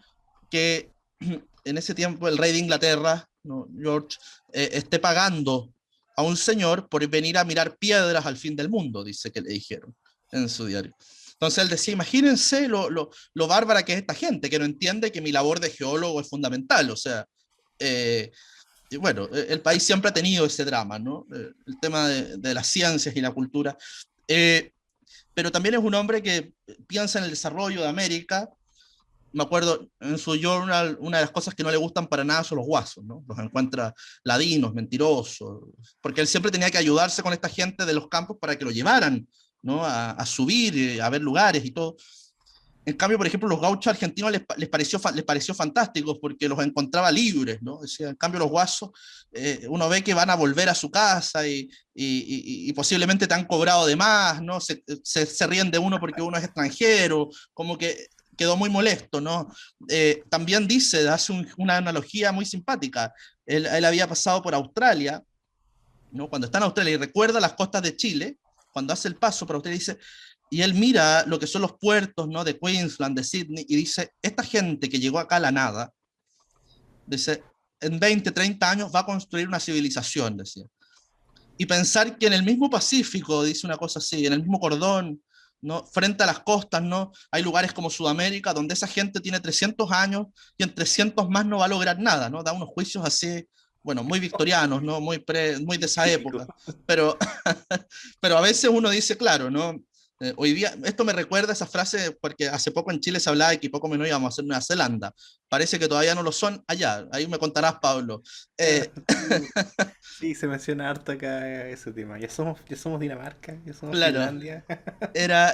que en ese tiempo el rey de Inglaterra, ¿no? George, esté pagando a un señor por venir a mirar piedras al fin del mundo, dice que le dijeron en su diario. Entonces él decía, imagínense lo bárbara que es esta gente, que no entiende que mi labor de geólogo es fundamental, o sea, eh, y bueno, el país siempre ha tenido ese drama, ¿no? El tema de las ciencias y la cultura. Eh, pero también es un hombre que piensa en el desarrollo de América. Me acuerdo en su journal, una de las cosas que no le gustan para nada son los guasos, ¿no? Los encuentra ladinos, mentirosos, porque él siempre tenía que ayudarse con esta gente de los campos para que lo llevaran, ¿no? A subir, a ver lugares y todo. En cambio, por ejemplo, los gauchos argentinos les pareció fantástico porque los encontraba libres, ¿no? Decía, en cambio, los guasos, uno ve que van a volver a su casa y posiblemente te han cobrado de más, ¿no? Se ríen de uno porque uno es extranjero, como que quedó muy molesto, ¿no? También dice, hace una analogía muy simpática. Él había pasado por Australia, ¿no? Cuando está en Australia y recuerda las costas de Chile, cuando hace el paso por Australia, dice, y él mira lo que son los puertos, ¿no? De Queensland, de Sydney, y dice, esta gente que llegó acá a la nada, dice, en 20, 30 años va a construir una civilización, decía. Y pensar que en el mismo Pacífico, dice una cosa así, en el mismo cordón, ¿no? Frente a las costas, ¿no? Hay lugares como Sudamérica donde esa gente tiene 300 años y en 300 más no va a lograr nada, ¿no? Da unos juicios así, bueno, muy victorianos, ¿no? Muy de esa Típico. época. Pero, pero a veces uno dice, claro, ¿no? Hoy día, esto me recuerda esa frase porque hace poco en Chile se hablaba de que poco menos íbamos a hacer Nueva Zelanda. Parece que todavía no lo son allá. Ahí me contarás, Pablo. Ah, Eh, sí, sí, se menciona harto acá ese tema. Ya somos Dinamarca, ya somos claro, Finlandia.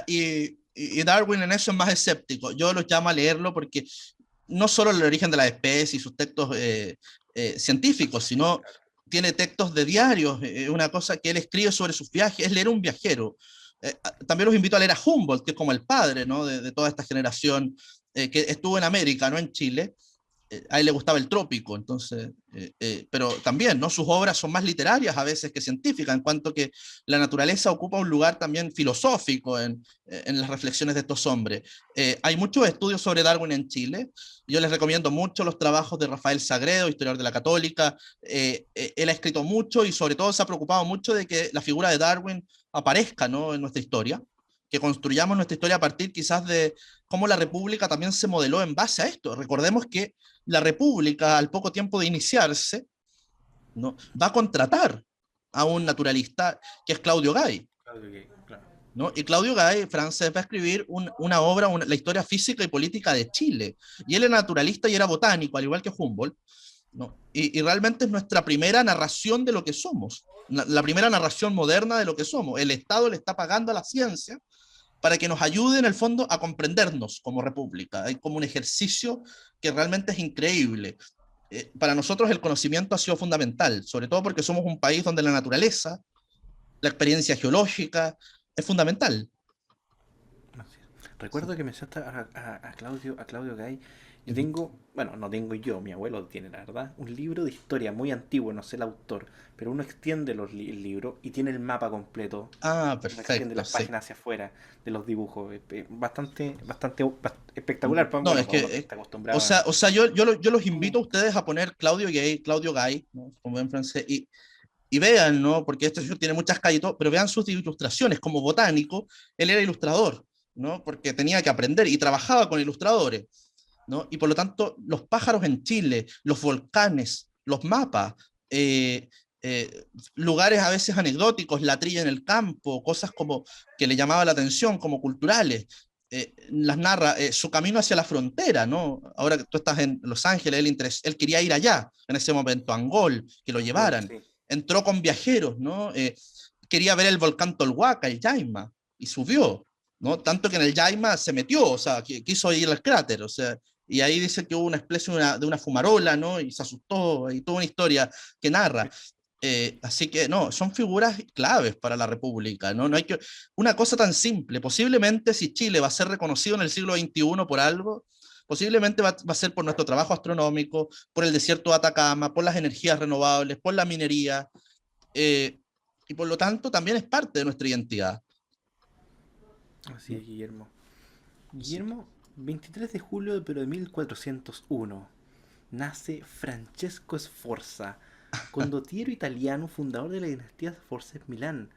y Darwin en eso es más escéptico. Yo los llamo a leerlo porque no solo el origen de la especie y sus textos científicos, sino Claro. tiene textos de diarios, una cosa que él escribe sobre sus viajes, es leer un viajero. También los invito a leer a Humboldt, que es como el padre, ¿no? de toda esta generación que estuvo en América, no en Chile. A él le gustaba el trópico, entonces, pero también, ¿no? Sus obras son más literarias a veces que científicas, en cuanto que la naturaleza ocupa un lugar también filosófico en las reflexiones de estos hombres. Hay muchos estudios sobre Darwin en Chile. Yo les recomiendo mucho los trabajos de Rafael Sagredo, historiador de la Católica. Él ha escrito mucho y sobre todo se ha preocupado mucho de que la figura de Darwin aparezca, ¿no? En nuestra historia, que construyamos nuestra historia a partir quizás de cómo la República también se modeló en base a esto. Recordemos que la República, al poco tiempo de iniciarse, ¿no? va a contratar a un naturalista que es Claudio Gay. Claro que- claro. ¿No? Y Claudio Gay, francés, va a escribir una obra, la historia física y política de Chile. Y él era naturalista y era botánico, al igual que Humboldt. ¿No? Y realmente es nuestra primera narración de lo que somos, la primera narración moderna de lo que somos. El Estado le está pagando a la ciencia para que nos ayude en el fondo a comprendernos como república. Hay como un ejercicio que realmente es increíble. Para nosotros el conocimiento ha sido fundamental, sobre todo porque somos un país donde la naturaleza, la experiencia geológica es fundamental. Así es. Recuerdo que mencionaste a Claudio Gay Yo tengo, bueno, no tengo yo, mi abuelo tiene, la verdad, un libro de historia muy antiguo, no sé el autor, pero uno extiende el libro y tiene el mapa completo. Ah, Uno extiende perfecto, las sí. páginas hacia afuera de los dibujos. Espectacular, No, bueno, es para que, uno que está o acostumbrado a... sea, yo los invito a ustedes a poner Claudio Gay, ¿no? Como en francés, y vean, ¿no? Porque este señor tiene muchas calles y todo, pero vean sus ilustraciones. Como botánico, él era ilustrador, ¿no? Porque tenía que aprender y trabajaba con ilustradores, ¿no? Y por lo tanto, los pájaros en Chile, los volcanes, los mapas, eh, lugares a veces anecdóticos, la trilla en el campo, cosas como que le llamaba la atención, como culturales, las narra, su camino hacia la frontera, ¿no? Ahora que tú estás en Los Ángeles, él quería ir allá, en ese momento, a Angol, que lo Gol, llevaran. sí. Entró con viajeros, ¿no? Quería ver el volcán Tolhuaca, el Yaima, y subió, ¿no? Tanto que en el Yaima se metió, o sea, quiso ir al cráter, o sea, y ahí dice que hubo una especie de una fumarola, ¿no? Y se asustó, y toda una historia que narra. Así que no, son figuras claves para la República, ¿no? No hay que, una cosa tan simple, posiblemente si Chile va a ser reconocido en el siglo XXI por algo, posiblemente va a ser por nuestro trabajo astronómico, por el desierto de Atacama, por las energías renovables, por la minería, eh, y por lo tanto también es parte de nuestra identidad. Así es, Guillermo. Así que, Guillermo, 23 de julio pero de 1401, nace Francesco Sforza, condottiero italiano, fundador de la dinastía Sforza en Milán.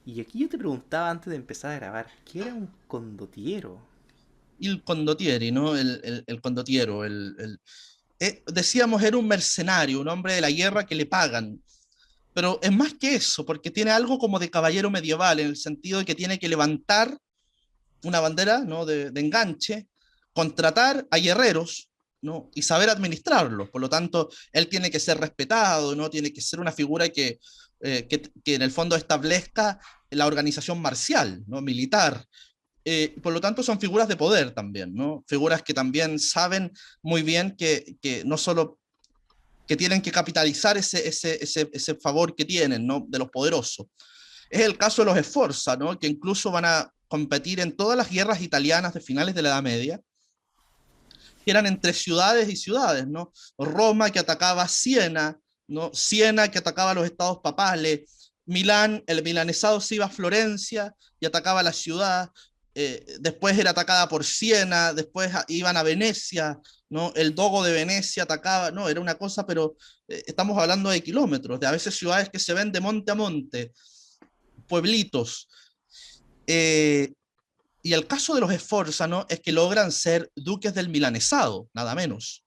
Y aquí yo te preguntaba antes de empezar a grabar, ¿qué era un condottiero? il condottieri, ¿no? El condottiero, decíamos, era un mercenario, un hombre de la guerra que le pagan. Pero es más que eso, porque tiene algo como de caballero medieval, en el sentido de que tiene que levantar una bandera, ¿no? de enganche, contratar a guerreros, ¿no? Y saber administrarlos. Por lo tanto, él tiene que ser respetado, ¿no? Tiene que ser una figura que en el fondo establezca la organización marcial, ¿no? Militar. Por lo tanto, son figuras de poder también, ¿no? Figuras que también saben muy bien que no solo que tienen que capitalizar ese favor que tienen, ¿no? De los poderosos. Es el caso de los Sforza, ¿no? Que incluso van a competir en todas las guerras italianas de finales de la Edad Media, que eran entre ciudades y ciudades, ¿no? Roma que atacaba Siena, ¿no? Siena que atacaba a los estados papales, Milán, el milanesado se iba a Florencia y atacaba la ciudad, después era atacada por Siena, después iban a Venecia, ¿no? El dogo de Venecia atacaba, no, era una cosa, pero estamos hablando de kilómetros, de a veces ciudades que se ven de monte a monte, pueblitos. Eh, y el caso de los Sforza, ¿no? Es que logran ser duques del milanesado, nada menos,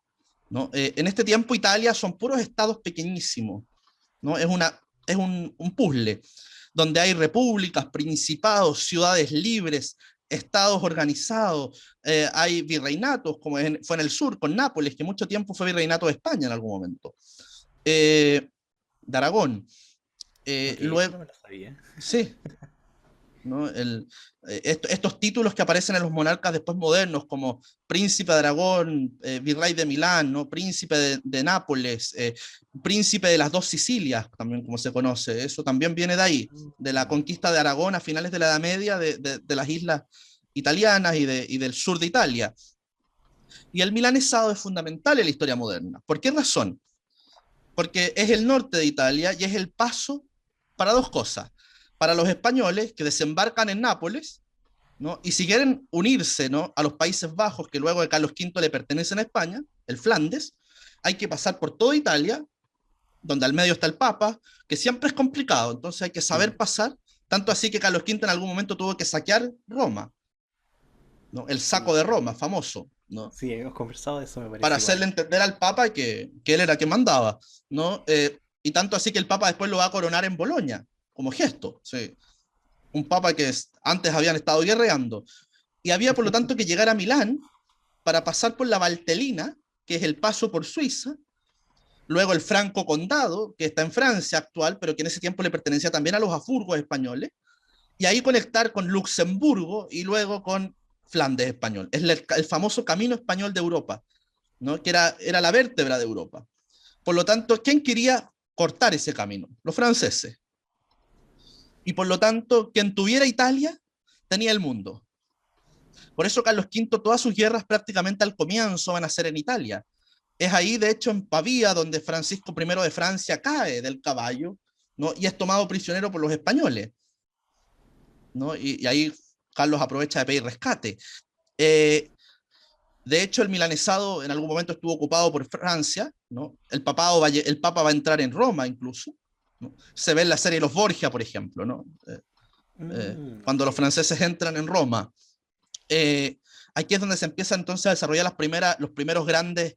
¿no? En este tiempo Italia son puros estados pequeñísimos, ¿no? Es un puzzle donde hay repúblicas, principados, ciudades libres, estados organizados, hay virreinatos, como fue en el sur con Nápoles, que mucho tiempo fue virreinato de España en algún momento, de Aragón. Ok, eso Luego, no me lo sabía. sí, ¿no? Estos títulos que aparecen en los monarcas después modernos, como príncipe de Aragón, virrey de Milán, ¿no? Príncipe de Nápoles, príncipe de las dos Sicilias, también como se conoce, eso también viene de ahí, de la conquista de Aragón a finales de la Edad Media, de las islas italianas y del sur de Italia. Y el milanesado es fundamental en la historia moderna. ¿Por qué razón? Porque es el norte de Italia y es el paso para dos cosas. Para los españoles que desembarcan en Nápoles, ¿no? Y si quieren unirse, ¿no? a los Países Bajos, que luego de Carlos V le pertenecen a España, el Flandes, hay que pasar por toda Italia, donde al medio está el Papa, que siempre es complicado, entonces hay que saber Mm, pasar, tanto así que Carlos V en algún momento tuvo que saquear Roma, ¿no? El saco sí, de Roma, famoso, ¿no? sí, hemos conversado de eso, me Para parece igual. hacerle entender al Papa que él era quien mandaba, ¿no? Y tanto así que el Papa después lo va a coronar en Bolonia, como gesto, ¿sí? Un Papa que antes habían estado guerreando. Y había, por lo tanto, que llegar a Milán para pasar por la Valtelina, que es el paso por Suiza, luego el Franco Condado, que está en Francia actual, pero que en ese tiempo le pertenecía también a los Habsburgos españoles, y ahí conectar con Luxemburgo y luego con Flandes español. Es el famoso camino español de Europa, ¿no? Que era la vértebra de Europa. Por lo tanto, ¿quién quería cortar ese camino? Los franceses. Y por lo tanto, quien tuviera Italia tenía el mundo. Por eso Carlos V, todas sus guerras prácticamente al comienzo van a ser en Italia. Es ahí, de hecho, en Pavía, donde Francisco I de Francia cae del caballo, ¿no? Y es tomado prisionero por los españoles, ¿no? Y ahí Carlos aprovecha de pedir rescate. Eh, de hecho, el milanesado en algún momento estuvo ocupado por Francia, ¿no? El Papa va a entrar en Roma incluso, ¿no? Se ve en la serie Los Borgia, por ejemplo, ¿no? Cuando los franceses entran en Roma. Aquí es donde se empieza entonces a desarrollar los primeros grandes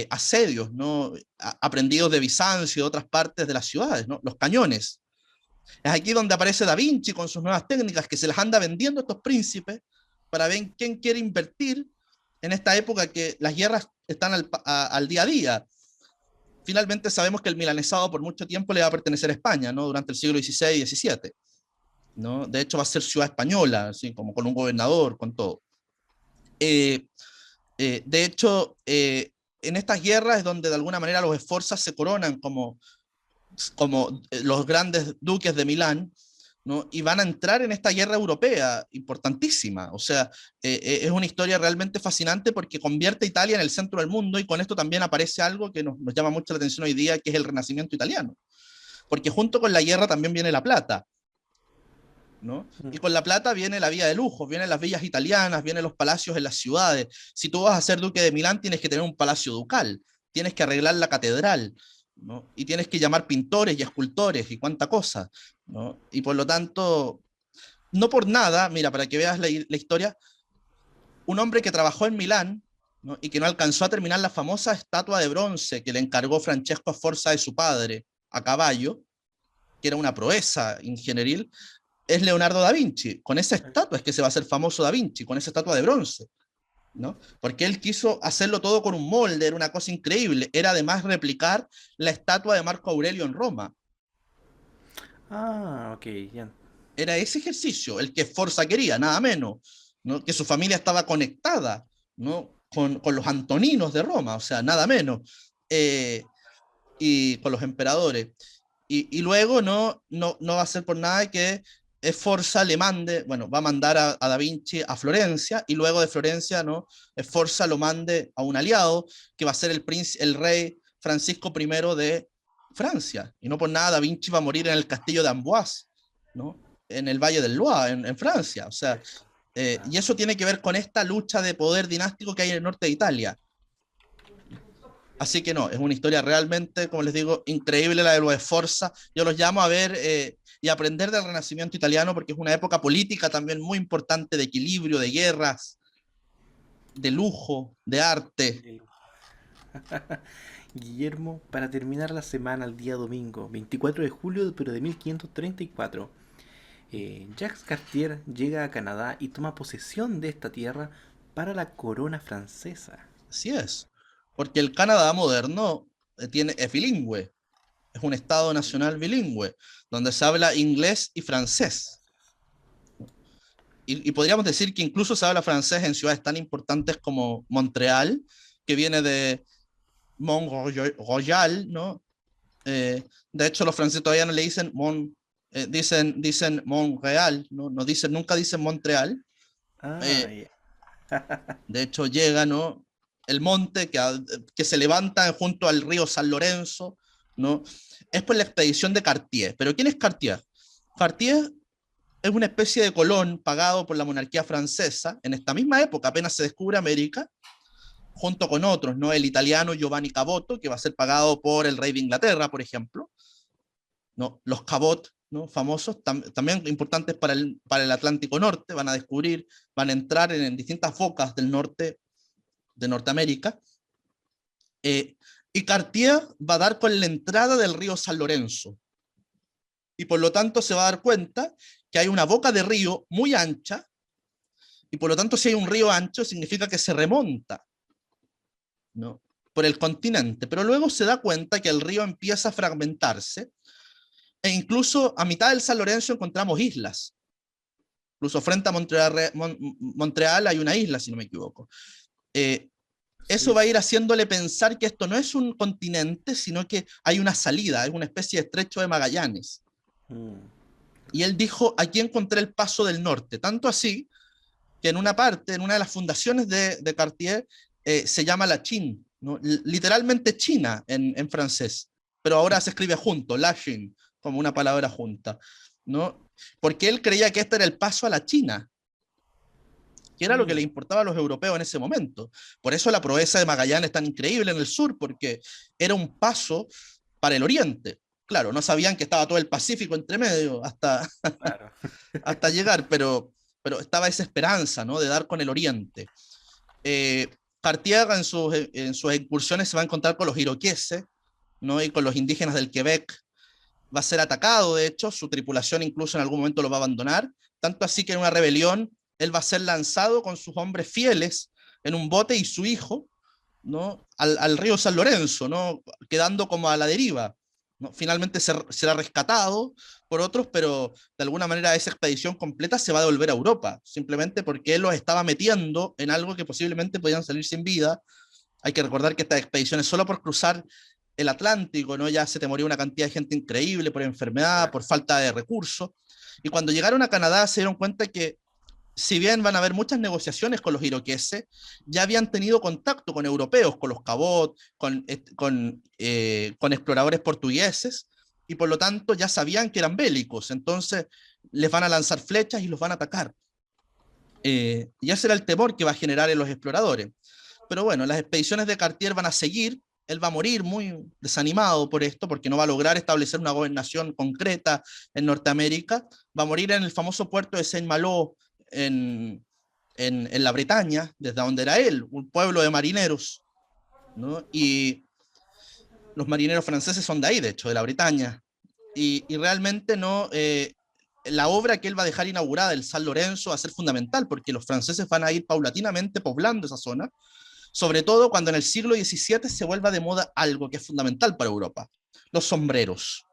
asedios, ¿no? Aprendidos de Bizancio y de otras partes de las ciudades, ¿no? Los cañones. Es aquí donde aparece Da Vinci con sus nuevas técnicas que se las anda vendiendo a estos príncipes para ver quién quiere invertir en esta época que las guerras están al día a día. Finalmente sabemos que el milanesado por mucho tiempo le va a pertenecer a España, ¿no? Durante el siglo XVI y XVII, ¿no? De hecho va a ser ciudad española, así como con un gobernador, con todo. De hecho, en estas guerras es donde de alguna manera los Sforzas se coronan como los grandes duques de Milán, ¿no? Y van a entrar en esta guerra europea importantísima. O sea, es una historia realmente fascinante porque convierte a Italia en el centro del mundo, y con esto también aparece algo que nos llama mucho la atención hoy día, que es el Renacimiento italiano. Porque junto con la guerra también viene la plata, ¿no? Y con la plata viene la vida de lujo, vienen las villas italianas, vienen los palacios en las ciudades. Si tú vas a ser duque de Milán, tienes que tener un palacio ducal, tienes que arreglar la catedral, ¿no? Y tienes que llamar pintores y escultores y cuánta cosa, ¿no? Y por lo tanto, no por nada, mira, para que veas la historia, un hombre que trabajó en Milán, ¿no? Y que no alcanzó a terminar la famosa estatua de bronce que le encargó Francesco Sforza de su padre a caballo, que era una proeza ingenieril, es Leonardo da Vinci. Con esa estatua es que se va a hacer famoso da Vinci, con esa estatua de bronce, ¿no? Porque él quiso hacerlo todo con un molde, era una cosa increíble. Era además replicar la estatua de Marco Aurelio en Roma. Ah, ok, ya. Era ese ejercicio el que Forza quería, nada menos, ¿no? Que su familia estaba conectada, ¿no? Con los antoninos de Roma, o sea, nada menos, y con los emperadores. Y luego no va a ser por nada que Sforza le mande, bueno, va a mandar a Da Vinci a Florencia, y luego de Florencia, ¿no? Sforza lo mande a un aliado que va a ser el rey Francisco I de Francia. Y no por nada Da Vinci va a morir en el castillo de Amboise, ¿no? En el Valle del Loire, en Francia. O sea, y eso tiene que ver con esta lucha de poder dinástico que hay en el norte de Italia. Así que no, es una historia realmente, como les digo, increíble la de los Sforza. Yo los llamo a ver y aprender del Renacimiento italiano porque es una época política también muy importante, de equilibrio, de guerras, de lujo, de arte. Guillermo, para terminar la semana, el día domingo, 24 de julio, pero de 1534, Jacques Cartier llega a Canadá y toma posesión de esta tierra para la corona francesa. Así es, porque el Canadá moderno es bilingüe, es un Estado nacional bilingüe, donde se habla inglés y francés. Y podríamos decir que incluso se habla francés en ciudades tan importantes como Montreal, que viene de Mont-Royal, ¿no? De hecho, los franceses todavía no le dicen dicen Montreal, ¿no? Nunca dicen Montreal. Ah, Eh, ya. de hecho, llega, ¿no? El monte que se levanta junto al río San Lorenzo, ¿no? Es por la expedición de Cartier. ¿Pero quién es Cartier? Cartier es una especie de colón pagado por la monarquía francesa en esta misma época, apenas se descubre América, junto con otros, ¿no? El italiano Giovanni Caboto, que va a ser pagado por el rey de Inglaterra, por ejemplo, ¿no? Los Cabot, ¿no? Famosos, también importantes para el Atlántico Norte, van a entrar en distintas bocas del norte de Norteamérica, y Cartier va a dar con la entrada del río San Lorenzo, y por lo tanto se va a dar cuenta que hay una boca de río muy ancha, y por lo tanto si hay un río ancho significa que se remonta, ¿no? Por el continente, pero luego se da cuenta que el río empieza a fragmentarse, e incluso a mitad del San Lorenzo encontramos islas. Incluso frente a Montreal hay una isla, si no me equivoco. Eso Sí. va a ir haciéndole pensar que esto no es un continente, sino que hay una salida, es una especie de estrecho de Magallanes. Mm. Y él dijo, aquí encontré el paso del norte, tanto así que en una parte, en una de las fundaciones de Cartier, se llama la Chine, ¿no? Literalmente China en francés, pero ahora se escribe junto, la Chine, como una palabra junta, ¿no? Porque él creía que este era el paso a la China, que era lo que le Mm, importaba a los europeos en ese momento. Por eso la proeza de Magallanes es tan increíble en el sur, porque era un paso para el oriente. Claro, no sabían que estaba todo el Pacífico entre medio claro. hasta llegar, pero estaba esa esperanza, ¿no? De dar con el oriente. Cartier en sus incursiones se va a encontrar con los iroqueses, ¿no? Y con los indígenas del Quebec. Va a ser atacado, de hecho, su tripulación incluso en algún momento lo va a abandonar, tanto así que en una rebelión él va a ser lanzado con sus hombres fieles en un bote y su hijo, ¿no? Al río San Lorenzo, ¿no? Quedando como a la deriva. ¿No? Finalmente será rescatado por otros, pero de alguna manera esa expedición completa se va a devolver a Europa, simplemente porque él los estaba metiendo en algo que posiblemente podían salir sin vida. Hay que recordar que estas expediciones solo por cruzar el Atlántico, ¿no? Ya se te moría una cantidad de gente increíble por enfermedad, Claro. por falta de recursos. Y cuando llegaron a Canadá se dieron cuenta que si bien van a haber muchas negociaciones con los iroqueses, ya habían tenido contacto con europeos, con los Cabot, con exploradores portugueses, y por lo tanto ya sabían que eran bélicos, entonces les van a lanzar flechas y los van a atacar. Y ese era el temor que va a generar en los exploradores. Pero bueno, las expediciones de Cartier van a seguir, él va a morir muy desanimado por esto, porque no va a lograr establecer una gobernación concreta en Norteamérica, va a morir en el famoso puerto de Saint-Malo, en la Bretaña, desde donde era él, un pueblo de marineros, ¿no? Y los marineros franceses son de ahí, de hecho, de la Bretaña. Y realmente no, la obra que él va a dejar inaugurada, el San Lorenzo, va a ser fundamental, porque los franceses van a ir paulatinamente poblando esa zona, sobre todo cuando en el siglo XVII se vuelva de moda algo que es fundamental para Europa, los sombreros,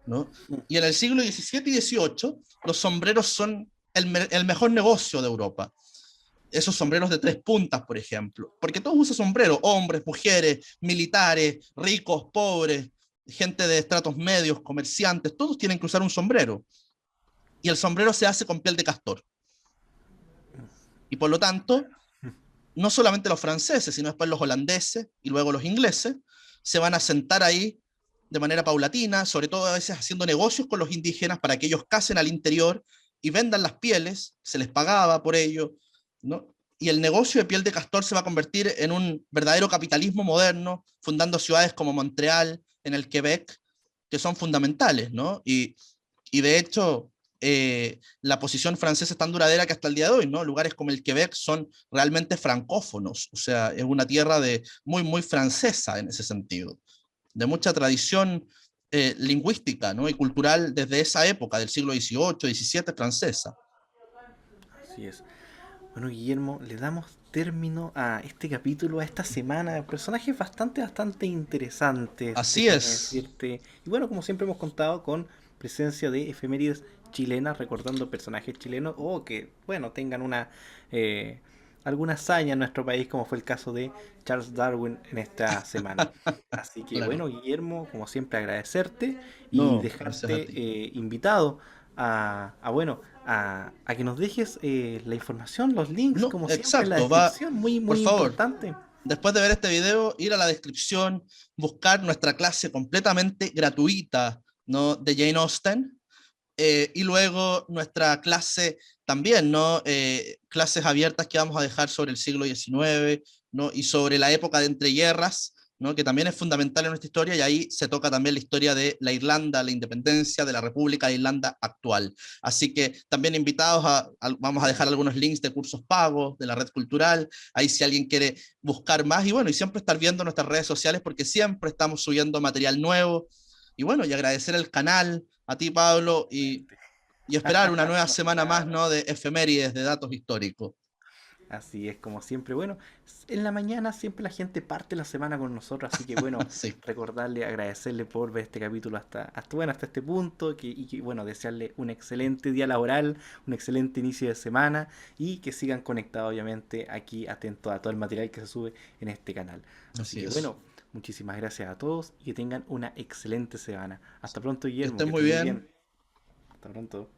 ¿no? Y en el siglo XVII y XVIII los sombreros son el mejor negocio de Europa. Esos sombreros de tres puntas, por ejemplo, porque todos usan sombreros, hombres, mujeres, militares, ricos, pobres, gente de estratos medios, comerciantes, todos tienen que usar un sombrero. Y el sombrero se hace con piel de castor. Y por lo tanto, no solamente los franceses, sino después los holandeses y luego los ingleses, se van a sentar ahí de manera paulatina, sobre todo a veces haciendo negocios con los indígenas para que ellos casen al interior y vendan las pieles, se les pagaba por ello, ¿no? Y el negocio de piel de castor se va a convertir en un verdadero capitalismo moderno, fundando ciudades como Montreal, en el Quebec, que son fundamentales, ¿no? Y de hecho, la posición francesa es tan duradera que hasta el día de hoy, ¿no? Lugares como el Quebec son realmente francófonos, o sea, es una tierra muy francesa en ese sentido, de mucha tradición lingüística, ¿no? Y cultural desde esa época, del siglo XVIII, XVII, francesa. Así es. Bueno, Guillermo, le damos término a este capítulo, a esta semana. Personajes bastante interesantes, Así déjame es. decirte. Y bueno, como siempre hemos contado con presencia de efemérides chilenas, recordando personajes chilenos o que, bueno, tengan eh, alguna hazaña en nuestro país, como fue el caso de Charles Darwin en esta semana. Así que, Claro. bueno, Guillermo, como siempre, agradecerte y No, gracias a dejarte ti. invitado bueno, a que nos dejes la información, los links, No, como siempre, en la exacto, va, descripción, por muy favor, importante. después de ver este video, ir a la descripción, buscar nuestra clase completamente gratuita, ¿no? De Jane Austen, y luego nuestra clase también, ¿no? Clases abiertas que vamos a dejar sobre el siglo XIX, ¿no? Y sobre la época de entreguerras, ¿no? Que también es fundamental en nuestra historia, y ahí se toca también la historia de la Irlanda, la independencia de la República de Irlanda actual. Así que también invitados vamos a dejar algunos links de cursos pagos, de la red cultural, ahí si alguien quiere buscar más, y bueno, y siempre estar viendo nuestras redes sociales porque siempre estamos subiendo material nuevo, y bueno, y agradecer el canal, a ti, Pablo, Excelente. y esperar una nueva No, semana más, claro. ¿no? De efemérides, de datos históricos. Así es, como siempre. Bueno, en la mañana siempre la gente parte la semana con nosotros, así que bueno, Sí, recordarle, agradecerle por ver este capítulo hasta este punto, y que bueno, desearle un excelente día laboral, un excelente inicio de semana y que sigan conectados obviamente aquí atentos a todo el material que se sube en este canal. Así así que es. bueno, muchísimas gracias a todos y que tengan una excelente semana. Hasta pronto, Que Guillermo, estén que muy estés muy bien. bien. Hasta pronto.